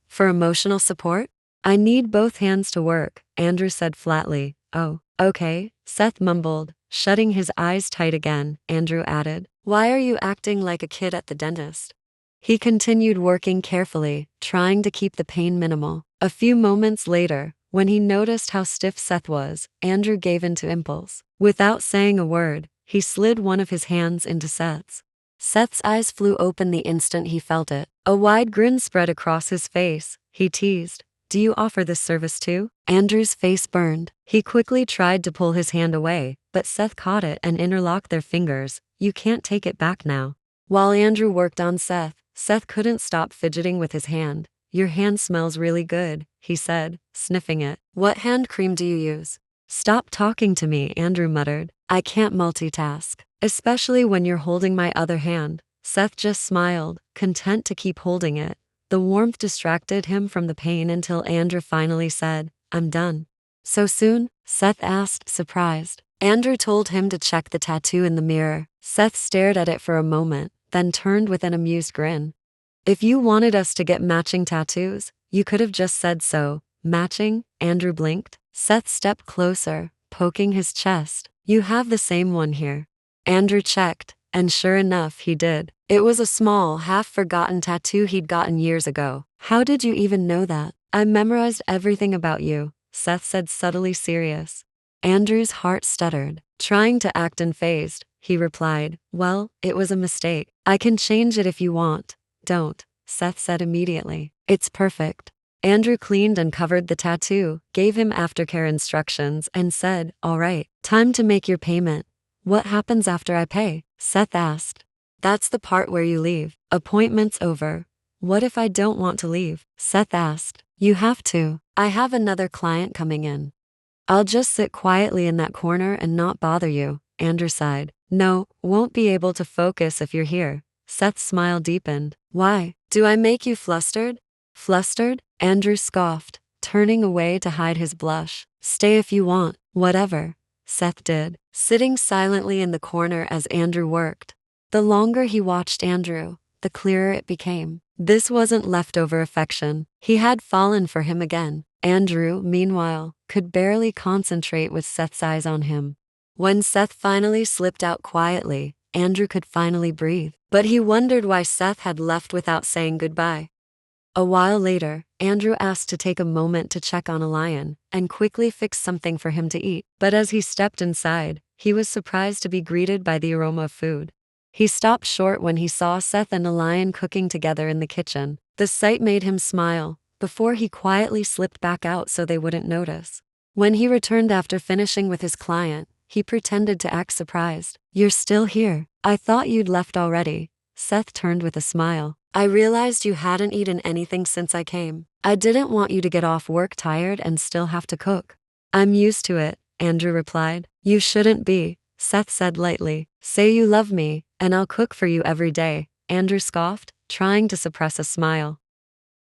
For emotional support?" "I need both hands to work," Andrew said flatly. "Oh, okay," Seth mumbled, shutting his eyes tight again. Andrew added, "Why are you acting like a kid at the dentist?" He continued working carefully, trying to keep the pain minimal. A few moments later, when he noticed how stiff Seth was, Andrew gave in to impulse. Without saying a word, he slid one of his hands into Seth's. Seth's eyes flew open the instant he felt it. A wide grin spread across his face. He teased, "Do you offer this service too?" Andrew's face burned. He quickly tried to pull his hand away, but Seth caught it and interlocked their fingers. "You can't take it back now." While Andrew worked on Seth couldn't stop fidgeting with his hand. "Your hand smells really good," he said, sniffing it. "What hand cream do you use?" "Stop talking to me," Andrew muttered. "I can't multitask, especially when you're holding my other hand." Seth just smiled, content to keep holding it. The warmth distracted him from the pain until Andrew finally said, "I'm done." "So soon?" Seth asked, surprised. Andrew told him to check the tattoo in the mirror. Seth stared at it for a moment, then turned with an amused grin. "If you wanted us to get matching tattoos, you could have just said so." "Matching?" Andrew blinked. Seth stepped closer, poking his chest. "You have the same one here." Andrew checked, and sure enough, he did. It was a small, half-forgotten tattoo he'd gotten years ago. "How did you even know that?" "I memorized everything about you," Seth said, subtly serious. Andrew's heart stuttered. Trying to act unfazed, he replied, "Well, it was a mistake. I can change it if you want." "Don't," Seth said immediately. "It's perfect." Andrew cleaned and covered the tattoo, gave him aftercare instructions, and said, "All right, time to make your payment." "What happens after I pay?" Seth asked. "That's the part where you leave. Appointment's over." "What if I don't want to leave?" Seth asked. "You have to. I have another client coming in." "I'll just sit quietly in that corner and not bother you," Andrew sighed. "No, won't be able to focus if you're here." Seth's smile deepened. "Why? Do I make you flustered?" "Flustered?" Andrew scoffed, turning away to hide his blush. "Stay if you want, whatever." Seth did, sitting silently in the corner as Andrew worked. The longer he watched Andrew, the clearer it became. This wasn't leftover affection. He had fallen for him again. Andrew, meanwhile, could barely concentrate with Seth's eyes on him. When Seth finally slipped out quietly, Andrew could finally breathe. But he wondered why Seth had left without saying goodbye. A while later, Andrew asked to take a moment to check on a lion and quickly fix something for him to eat. But as he stepped inside, he was surprised to be greeted by the aroma of food. He stopped short when he saw Seth and the lion cooking together in the kitchen. The sight made him smile, before he quietly slipped back out so they wouldn't notice. When he returned after finishing with his client, he pretended to act surprised. "You're still here. I thought you'd left already." Seth turned with a smile. "I realized you hadn't eaten anything since I came. I didn't want you to get off work tired and still have to cook." "I'm used to it," Andrew replied. "You shouldn't be," Seth said lightly. "Say you love me, and I'll cook for you every day," Andrew scoffed, trying to suppress a smile.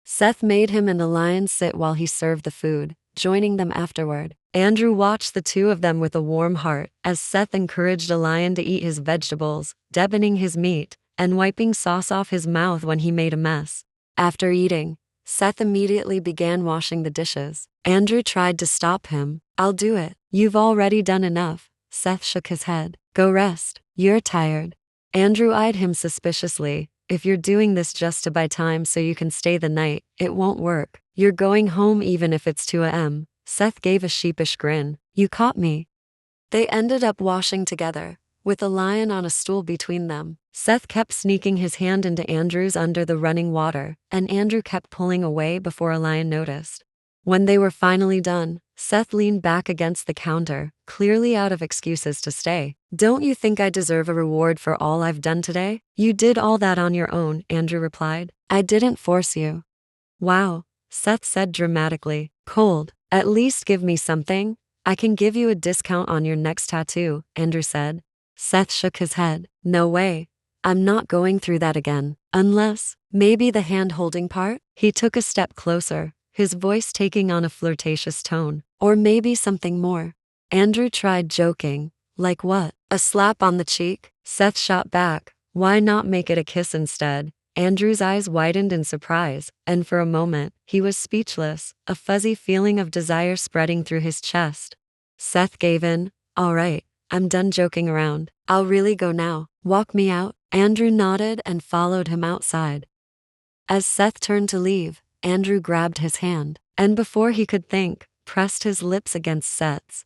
Seth made him and the lion sit while he served the food, joining them afterward. Andrew watched the two of them with a warm heart as Seth encouraged a lion to eat his vegetables, deboning his meat, and wiping sauce off his mouth when he made a mess. After eating, Seth immediately began washing the dishes. Andrew tried to stop him. "I'll do it. You've already done enough." Seth shook his head. "Go rest. You're tired." Andrew eyed him suspiciously. "If you're doing this just to buy time so you can stay the night, it won't work. You're going home even if it's 2 a.m. Seth gave a sheepish grin. "You caught me." They ended up washing together, with the lion on a stool between them. Seth kept sneaking his hand into Andrew's under the running water, and Andrew kept pulling away before a lion noticed. When they were finally done, Seth leaned back against the counter, clearly out of excuses to stay. "Don't you think I deserve a reward for all I've done today?" "You did all that on your own," Andrew replied. "I didn't force you." "Wow," Seth said dramatically. "Cold. At least give me something." "I can give you a discount on your next tattoo," Andrew said. Seth shook his head. "No way. I'm not going through that again. Unless, maybe the hand-holding part?" He took a step closer, his voice taking on a flirtatious tone. "Or maybe something more." Andrew tried joking. "Like what? A slap on the cheek?" Seth shot back. "Why not make it a kiss instead?" Andrew's eyes widened in surprise, and for a moment, he was speechless, a fuzzy feeling of desire spreading through his chest. Seth gave in. "All right, I'm done joking around. I'll really go now. Walk me out." Andrew nodded and followed him outside. As Seth turned to leave, Andrew grabbed his hand, and before he could think, pressed his lips against Seth's.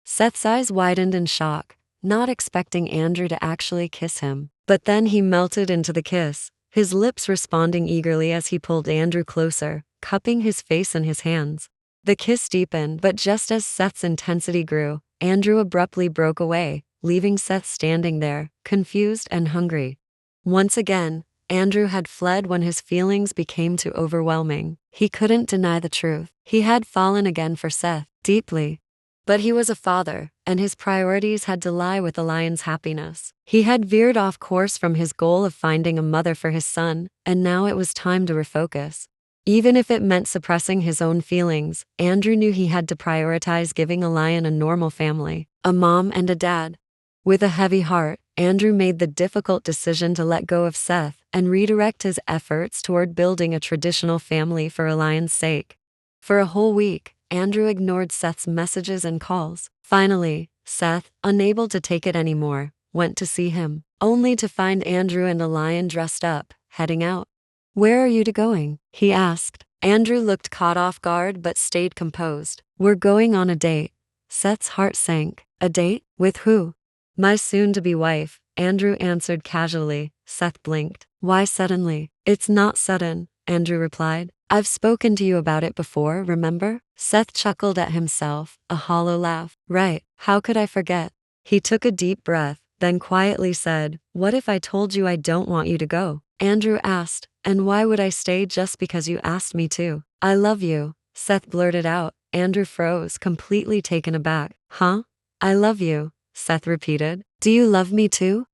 Seth's eyes widened in shock, not expecting Andrew to actually kiss him. But then he melted into the kiss, his lips responding eagerly as he pulled Andrew closer, cupping his face in his hands. The kiss deepened, but just as Seth's intensity grew, Andrew abruptly broke away, leaving Seth standing there, confused and hungry. Once again, Andrew had fled when his feelings became too overwhelming. He couldn't deny the truth. He had fallen again for Seth, deeply. But he was a father, and his priorities had to lie with the lion's happiness. He had veered off course from his goal of finding a mother for his son, and now it was time to refocus. Even if it meant suppressing his own feelings, Andrew knew he had to prioritize giving a lion a normal family, a mom and a dad. With a heavy heart, Andrew made the difficult decision to let go of Seth and redirect his efforts toward building a traditional family for a lion's sake. For a whole week, Andrew ignored Seth's messages and calls. Finally, Seth, unable to take it anymore, went to see him, only to find Andrew and a lion dressed up, heading out. "Where are you two going?" he asked. Andrew looked caught off guard but stayed composed. "We're going on a date." Seth's heart sank. "A date? With who?" "My soon-to-be wife," Andrew answered casually. Seth blinked. "Why suddenly?" "It's not sudden," Andrew replied. "I've spoken to you about it before, remember?" Seth chuckled at himself, a hollow laugh. "Right, how could I forget?" He took a deep breath, then quietly said, "What if I told you I don't want you to go?" Andrew asked, "And why would I stay just because you asked me to?" "I love you," Seth blurted out. Andrew froze, completely taken aback. "Huh? I love you," Seth repeated. "Do you love me too?"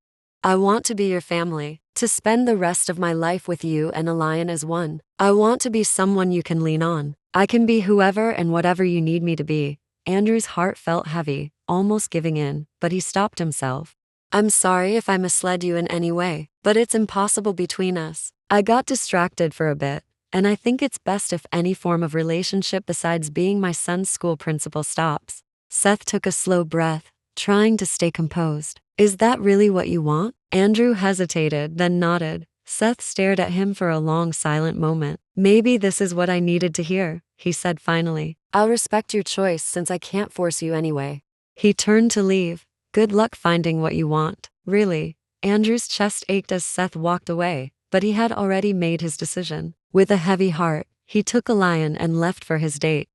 "I want to be your family, to spend the rest of my life with you and a lion as one. I want to be someone you can lean on. I can be whoever and whatever you need me to be." Andrew's heart felt heavy, almost giving in, but he stopped himself. "I'm sorry if I misled you in any way, but it's impossible between us. I got distracted for a bit, and I think it's best if any form of relationship besides being my son's school principal stops." Seth took a slow breath, trying to stay composed. "Is that really what you want?" Andrew hesitated, then nodded. Seth stared at him for a long silent moment. Maybe this is what I needed to hear, he said finally. I'll respect your choice since I can't force you anyway. He turned to leave. Good luck finding what you want. Really? Andrew's chest ached as Seth walked away, but he had already made his decision. With a heavy heart, he took Elian and left for his date.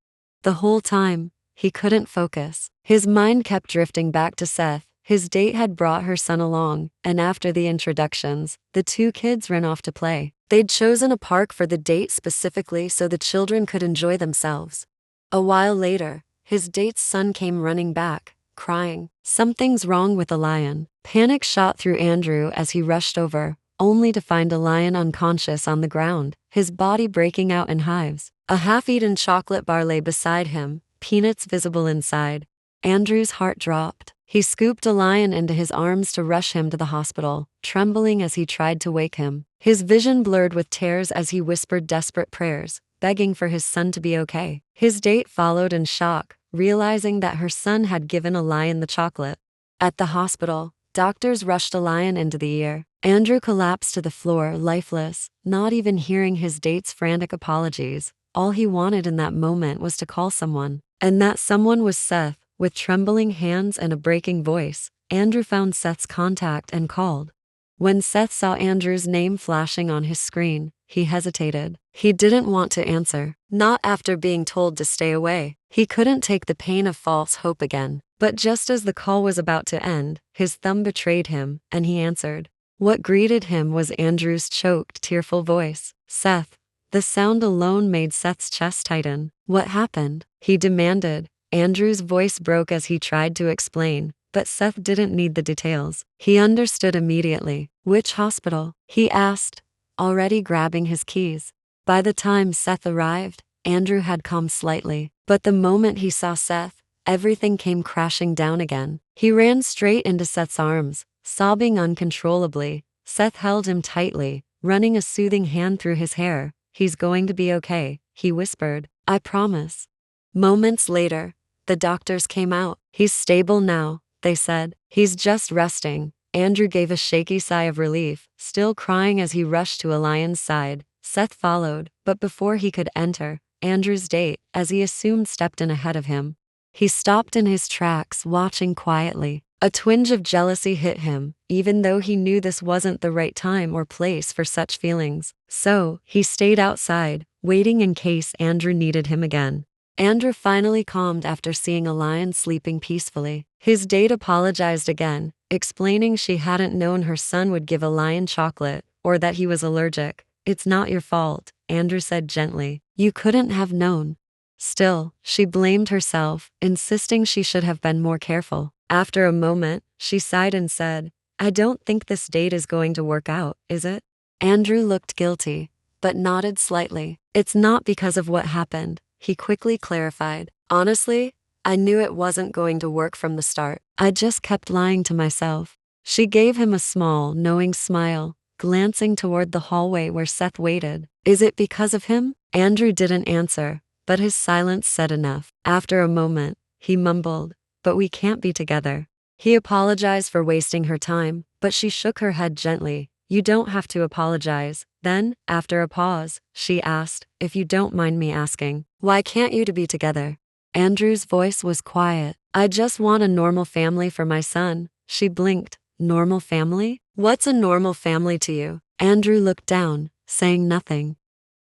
The whole time, he couldn't focus. His mind kept drifting back to Seth. His date had brought her son along, and after the introductions, the two kids ran off to play. They'd chosen a park for the date specifically so the children could enjoy themselves. A while later, his date's son came running back, crying. Something's wrong with Elian. Panic shot through Andrew as he rushed over, only to find Elian unconscious on the ground, his body breaking out in hives. A half-eaten chocolate bar lay beside him, peanuts visible inside. Andrew's heart dropped. He scooped Elian into his arms to rush him to the hospital, trembling as he tried to wake him. His vision blurred with tears as he whispered desperate prayers, begging for his son to be okay. His date followed in shock, realizing that her son had given Elian the chocolate. At the hospital, doctors rushed Elian into the ER. Andrew collapsed to the floor, lifeless, not even hearing his date's frantic apologies. All he wanted in that moment was to call someone. And that someone was Seth. With trembling hands and a breaking voice, Andrew found Seth's contact and called. When Seth saw Andrew's name flashing on his screen, he hesitated. He didn't want to answer, not after being told to stay away. He couldn't take the pain of false hope again. But just as the call was about to end, his thumb betrayed him, and he answered. What greeted him was Andrew's choked, tearful voice. Seth. The sound alone made Seth's chest tighten. What happened? He demanded. Andrew's voice broke as he tried to explain, but Seth didn't need the details. He understood immediately. Which hospital? He asked, already grabbing his keys. By the time Seth arrived, Andrew had calmed slightly, but the moment he saw Seth, everything came crashing down again. He ran straight into Seth's arms, sobbing uncontrollably. Seth held him tightly, running a soothing hand through his hair. He's going to be okay, he whispered. I promise. Moments later, the doctors came out. He's stable now, they said. He's just resting. Andrew gave a shaky sigh of relief, still crying as he rushed to Elian's side. Seth followed, but before he could enter, Andrew's date, as he assumed, stepped in ahead of him. He stopped in his tracks, watching quietly. A twinge of jealousy hit him, even though he knew this wasn't the right time or place for such feelings. So, he stayed outside, waiting in case Andrew needed him again. Andrew finally calmed after seeing Elian sleeping peacefully. His date apologized again, explaining she hadn't known her son would give Elian chocolate, or that he was allergic. It's not your fault, Andrew said gently. You couldn't have known. Still, she blamed herself, insisting she should have been more careful. After a moment, she sighed and said, I don't think this date is going to work out, is it? Andrew looked guilty, but nodded slightly. It's not because of what happened. He quickly clarified. Honestly, I knew it wasn't going to work from the start. I just kept lying to myself. She gave him a small, knowing smile, glancing toward the hallway where Seth waited. Is it because of him? Andrew didn't answer, but his silence said enough. After a moment, he mumbled, but we can't be together. He apologized for wasting her time, but she shook her head gently. You don't have to apologize. Then, after a pause, she asked, if you don't mind me asking, why can't you two be together? Andrew's voice was quiet. I just want a normal family for my son. She blinked. Normal family? What's a normal family to you? Andrew looked down, saying nothing.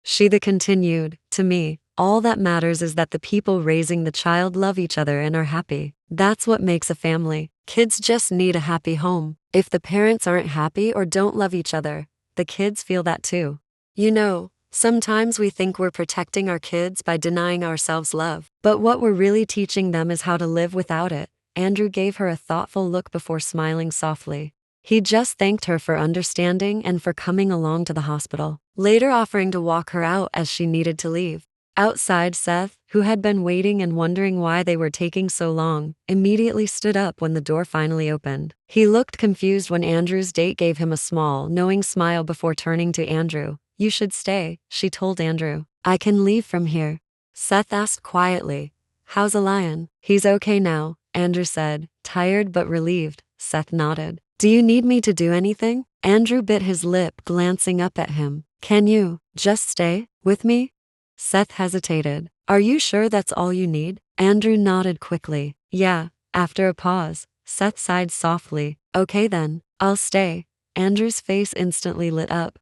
She continued, to me, all that matters is that the people raising the child love each other and are happy. That's what makes a family. Kids just need a happy home. If the parents aren't happy or don't love each other, the kids feel that too. You know, sometimes we think we're protecting our kids by denying ourselves love, but what we're really teaching them is how to live without it. Andrew gave her a thoughtful look before smiling softly. He just thanked her for understanding and for coming along to the hospital, later offering to walk her out as she needed to leave. Outside, Seth, who had been waiting and wondering why they were taking so long, immediately stood up when the door finally opened. He looked confused when Andrew's date gave him a small, knowing smile before turning to Andrew. You should stay, she told Andrew. I can leave from here. Seth asked quietly. How's Elian? He's okay now, Andrew said, tired but relieved. Seth nodded. Do you need me to do anything? Andrew bit his lip, glancing up at him. Can you Just stay with me? Seth hesitated. Are you sure that's all you need? Andrew nodded quickly. Yeah. After a pause, Seth sighed softly. Okay then, I'll stay. Andrew's face instantly lit up.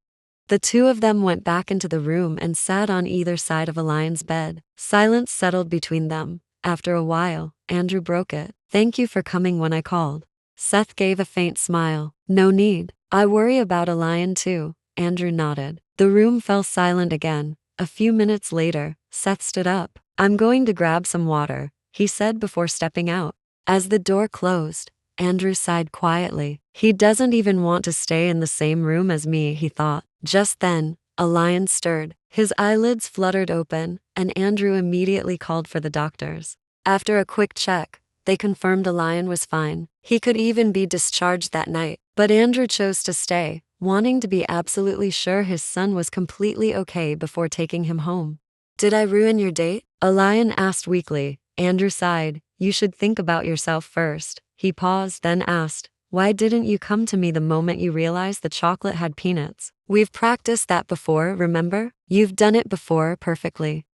The two of them went back into the room and sat on either side of Alion's bed. Silence settled between them. After a while, Andrew broke it. Thank you for coming when I called. Seth gave a faint smile. No need. I worry about Alion too. Andrew nodded. The room fell silent again. A few minutes later, Seth stood up. I'm going to grab some water, he said before stepping out. As the door closed, Andrew sighed quietly. He doesn't even want to stay in the same room as me, he thought. Just then, Alion stirred. His eyelids fluttered open, and Andrew immediately called for the doctors. After a quick check, they confirmed Alion was fine. He could even be discharged that night. But Andrew chose to stay, wanting to be absolutely sure his son was completely okay before taking him home. Did I ruin your date? Alion asked weakly. Andrew sighed. You should think about yourself first. He paused, then asked, why didn't you come to me the moment you realized the chocolate had peanuts? We've practiced that before, remember? You've done it before perfectly.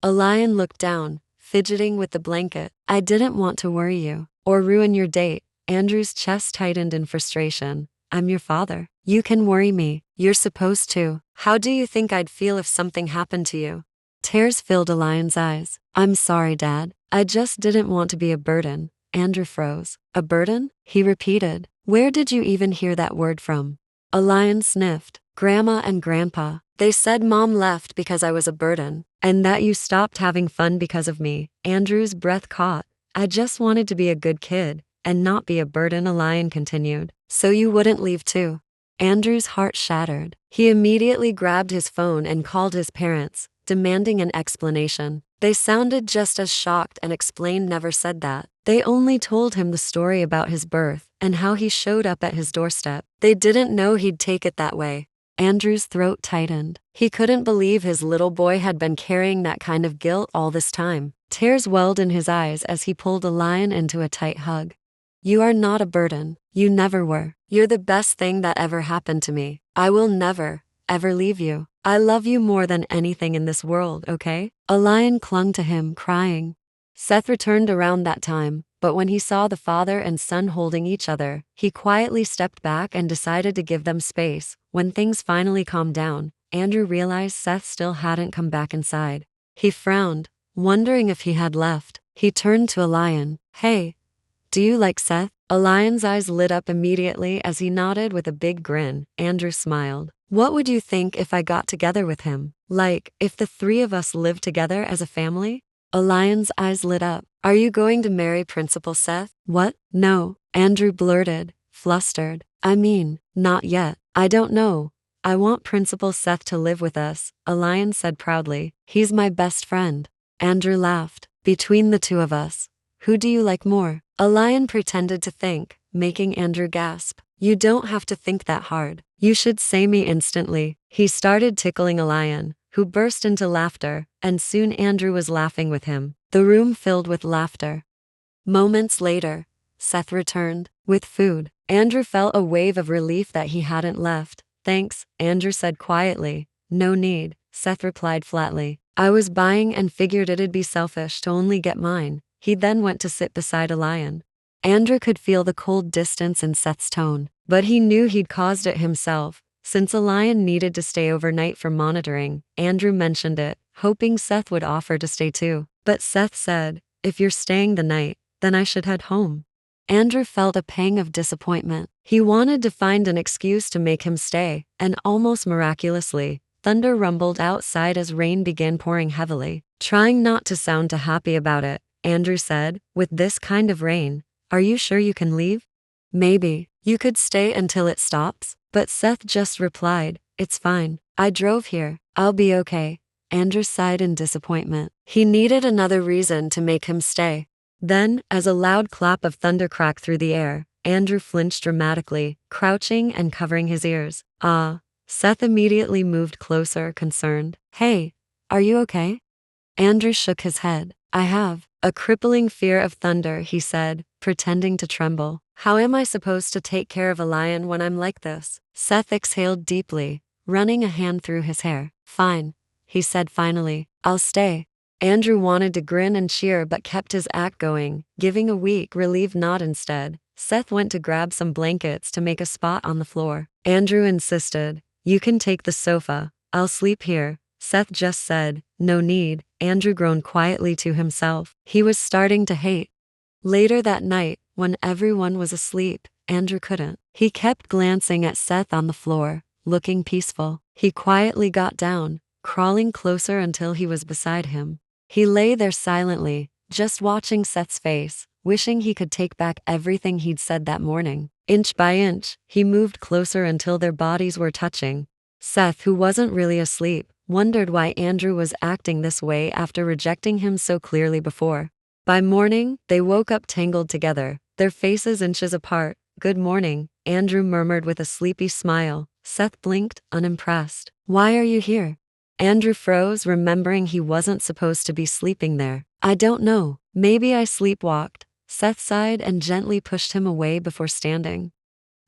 Alion looked down, fidgeting with the blanket. I didn't want to worry you or ruin your date. Andrew's chest tightened in frustration. I'm your father. You can worry me. You're supposed to. How do you think I'd feel if something happened to you? Tears filled Alion's eyes. I'm sorry, Dad. I just didn't want to be a burden. Andrew froze. A burden? He repeated. Where did you even hear that word from? Alion sniffed. Grandma and Grandpa. They said Mom left because I was a burden, and that you stopped having fun because of me. Andrew's breath caught. I just wanted to be a good kid, and not be a burden, Alion continued. So you wouldn't leave too? Andrew's heart shattered. He immediately grabbed his phone and called his parents, demanding an explanation. They sounded just as shocked and explained never said that. They only told him the story about his birth and how he showed up at his doorstep. They didn't know he'd take it that way. Andrew's throat tightened. He couldn't believe his little boy had been carrying that kind of guilt all this time. Tears welled in his eyes as he pulled Alion into a tight hug. You are not a burden. You never were. You're the best thing that ever happened to me. I will never, ever leave you. I love you more than anything in this world, okay? Alion clung to him, crying. Seth returned around that time, but when he saw the father and son holding each other, he quietly stepped back and decided to give them space. When things finally calmed down, Andrew realized Seth still hadn't come back inside. He frowned, wondering if he had left. He turned to Alion. Hey, do you like Seth? Alion's eyes lit up immediately as he nodded with a big grin. Andrew smiled. What would you think if I got together with him? Like, if the three of us lived together as a family? Alion's eyes lit up. Are you going to marry Principal Seth? What? No, Andrew blurted, flustered. I mean, not yet. I don't know. I want Principal Seth to live with us, Alion said proudly. He's my best friend. Andrew laughed. Between the two of us, who do you like more? Alion pretended to think, making Andrew gasp. You don't have to think that hard. You should say me instantly. He started tickling Alion, who burst into laughter, and soon Andrew was laughing with him. The room filled with laughter. Moments later, Seth returned, with food. Andrew felt a wave of relief that he hadn't left. Thanks, Andrew said quietly. No need, Seth replied flatly. I was buying and figured it'd be selfish to only get mine. He then went to sit beside Alion. Andrew could feel the cold distance in Seth's tone, but he knew he'd caused it himself. Since Alion needed to stay overnight for monitoring, Andrew mentioned it, hoping Seth would offer to stay too. But Seth said, if you're staying the night, then I should head home. Andrew felt a pang of disappointment. He wanted to find an excuse to make him stay, and almost miraculously, thunder rumbled outside as rain began pouring heavily. Trying not to sound too happy about it, Andrew said, with this kind of rain, are you sure you can leave? Maybe. You could stay until it stops? But Seth just replied, it's fine. I drove here. I'll be okay. Andrew sighed in disappointment. He needed another reason to make him stay. Then, as a loud clap of thunder cracked through the air, Andrew flinched dramatically, crouching and covering his ears. Seth immediately moved closer, concerned. Hey, are you okay? Andrew shook his head. I have a crippling fear of thunder, he said, pretending to tremble. How am I supposed to take care of Alion when I'm like this? Seth exhaled deeply, running a hand through his hair. Fine, he said finally. I'll stay. Andrew wanted to grin and cheer but kept his act going, giving a weak, relieved nod instead. Seth went to grab some blankets to make a spot on the floor. Andrew insisted, "You can take the sofa. I'll sleep here." Seth just said, "No need." Andrew groaned quietly to himself. He was starting to hate. Later that night, when everyone was asleep, Andrew couldn't. He kept glancing at Seth on the floor, looking peaceful. He quietly got down, crawling closer until he was beside him. He lay there silently, just watching Seth's face, wishing he could take back everything he'd said that morning. Inch by inch, he moved closer until their bodies were touching. Seth, who wasn't really asleep, wondered why Andrew was acting this way after rejecting him so clearly before. By morning, they woke up tangled together, their faces inches apart. "Good morning," Andrew murmured with a sleepy smile. Seth blinked, unimpressed. "Why are you here?" Andrew froze, remembering he wasn't supposed to be sleeping there. "I don't know. Maybe I sleepwalked." Seth sighed and gently pushed him away before standing.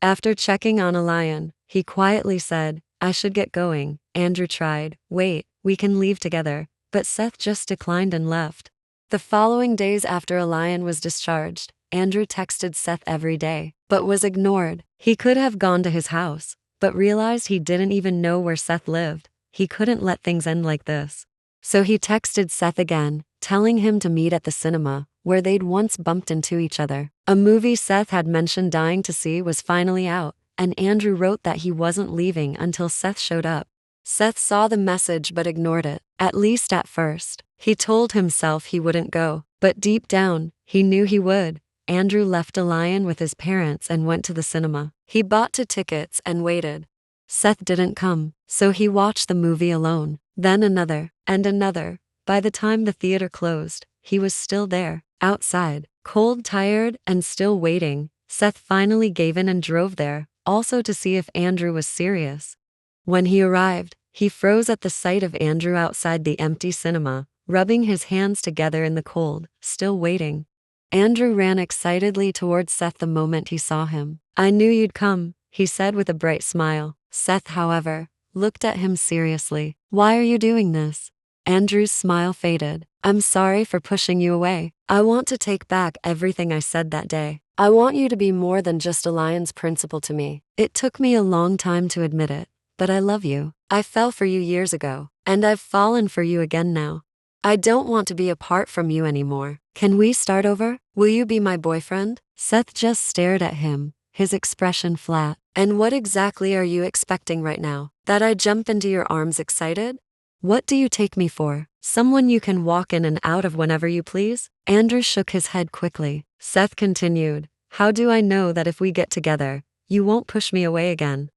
After checking on Elian, he quietly said, "I should get going." Andrew tried, "Wait, we can leave together." But Seth just declined and left. The following days after Elian was discharged, Andrew texted Seth every day, but was ignored. He could have gone to his house, but realized he didn't even know where Seth lived. He couldn't let things end like this. So he texted Seth again, telling him to meet at the cinema, where they'd once bumped into each other. A movie Seth had mentioned dying to see was finally out, and Andrew wrote that he wasn't leaving until Seth showed up. Seth saw the message but ignored it, at least at first. He told himself he wouldn't go, but deep down, he knew he would. Andrew left Elian with his parents and went to the cinema. He bought 2 tickets and waited. Seth didn't come, so he watched the movie alone, then another, and another. By the time the theater closed, he was still there, outside, cold, tired, and still waiting. Seth finally gave in and drove there, also to see if Andrew was serious. When he arrived, he froze at the sight of Andrew outside the empty cinema, rubbing his hands together in the cold, still waiting. Andrew ran excitedly towards Seth the moment he saw him. "I knew you'd come," he said with a bright smile. Seth, however, looked at him seriously. "Why are you doing this?" Andrew's smile faded. "I'm sorry for pushing you away. I want to take back everything I said that day. I want you to be more than just Elian's principal to me. It took me a long time to admit it, but I love you. I fell for you years ago, and I've fallen for you again now. I don't want to be apart from you anymore. Can we start over? Will you be my boyfriend?" Seth just stared at him, his expression flat. "And what exactly are you expecting right now? That I jump into your arms excited? What do you take me for? Someone you can walk in and out of whenever you please?" Andrew shook his head quickly. Seth continued, "How do I know that if we get together, you won't push me away again?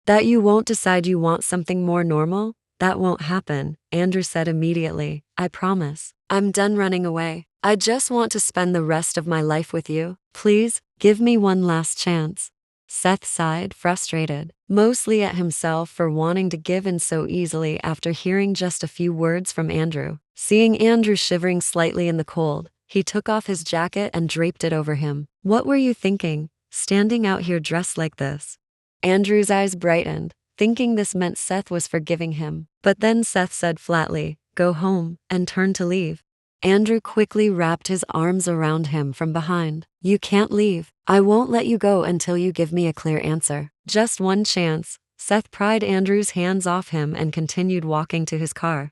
That you won't decide you want something more normal? That won't happen," Andrew said immediately. "I promise. I'm done running away. I just want to spend the rest of my life with you. Please, give me one last chance." Seth sighed, frustrated, mostly at himself for wanting to give in so easily after hearing just a few words from Andrew. Seeing Andrew shivering slightly in the cold, he took off his jacket and draped it over him. "What were you thinking, standing out here dressed like this?" Andrew's eyes brightened, thinking this meant Seth was forgiving him. But then Seth said flatly, "Go home," and turned to leave. Andrew quickly wrapped his arms around him from behind. "You can't leave. I won't let you go until you give me a clear answer. Just one chance." Seth pried Andrew's hands off him and continued walking to his car.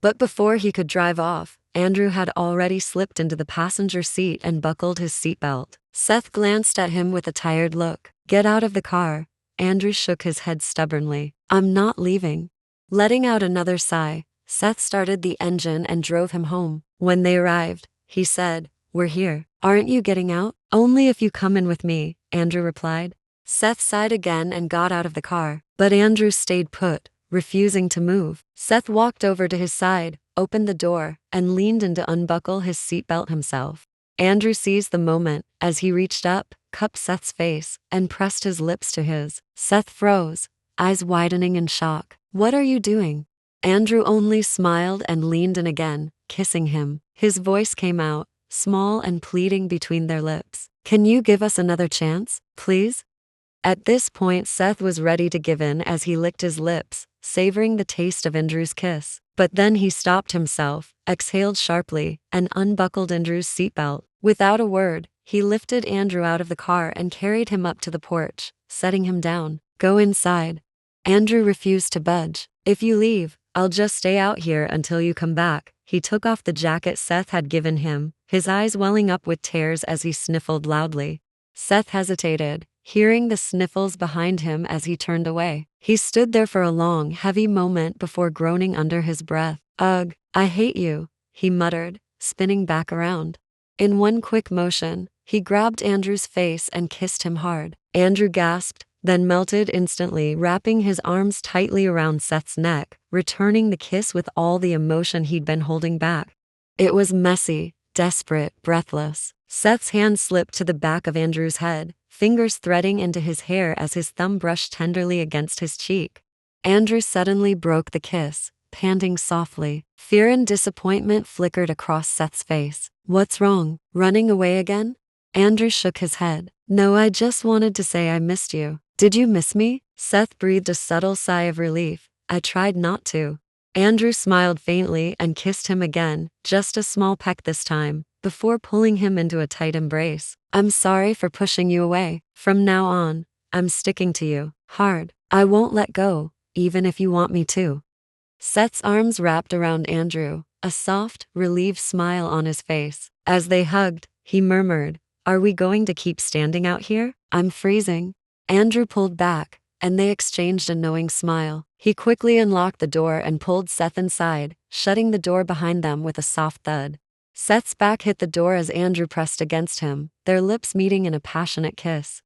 But before he could drive off, Andrew had already slipped into the passenger seat and buckled his seatbelt. Seth glanced at him with a tired look. "Get out of the car." Andrew shook his head stubbornly. "I'm not leaving." Letting out another sigh, Seth started the engine and drove him home. When they arrived, he said, "We're here. Aren't you getting out?" "Only if you come in with me," Andrew replied. Seth sighed again and got out of the car, but Andrew stayed put, refusing to move. Seth walked over to his side, opened the door, and leaned in to unbuckle his seatbelt himself. Andrew seized the moment as he reached up, cupped Seth's face, and pressed his lips to his. Seth froze, eyes widening in shock. "What are you doing?" Andrew only smiled and leaned in again, kissing him. His voice came out, small and pleading between their lips. "Can you give us another chance, please?" At this point, Seth was ready to give in as he licked his lips, savoring the taste of Andrew's kiss. But then he stopped himself, exhaled sharply, and unbuckled Andrew's seatbelt. Without a word, he lifted Andrew out of the car and carried him up to the porch, setting him down. Go inside. Andrew refused to budge. If you leave, I'll just stay out here until you come back. He took off the jacket Seth had given him, his eyes welling up with tears as he sniffled loudly. Seth hesitated, hearing the sniffles behind him as he turned away. He stood there for a long, heavy moment before groaning under his breath. Ugh, I hate you, he muttered, spinning back around. In one quick motion, he grabbed Andrew's face and kissed him hard. Andrew gasped, then melted instantly, wrapping his arms tightly around Seth's neck, returning the kiss with all the emotion he'd been holding back. It was messy, desperate, breathless. Seth's hand slipped to the back of Andrew's head, fingers threading into his hair as his thumb brushed tenderly against his cheek. Andrew suddenly broke the kiss, panting softly. Fear and disappointment flickered across Seth's face. What's wrong? Running away again? Andrew shook his head. No, I just wanted to say I missed you. Did you miss me? Seth breathed a subtle sigh of relief. I tried not to. Andrew smiled faintly and kissed him again, just a small peck this time, before pulling him into a tight embrace. I'm sorry for pushing you away. From now on, I'm sticking to you, hard. I won't let go, even if you want me to. Seth's arms wrapped around Andrew, a soft, relieved smile on his face. As they hugged, he murmured, Are we going to keep standing out here? I'm freezing. Andrew pulled back, and they exchanged a knowing smile. He quickly unlocked the door and pulled Seth inside, shutting the door behind them with a soft thud. Seth's back hit the door as Andrew pressed against him, their lips meeting in a passionate kiss.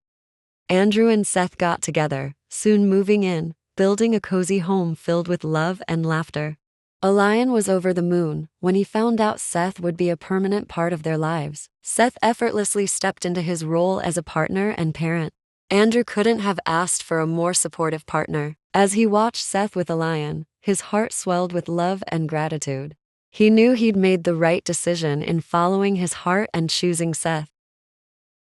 Andrew and Seth got together, soon moving in, building a cozy home filled with love and laughter. Elian was over the moon when he found out Seth would be a permanent part of their lives. Seth effortlessly stepped into his role as a partner and parent. Andrew couldn't have asked for a more supportive partner. As he watched Seth with Elian, his heart swelled with love and gratitude. He knew he'd made the right decision in following his heart and choosing Seth.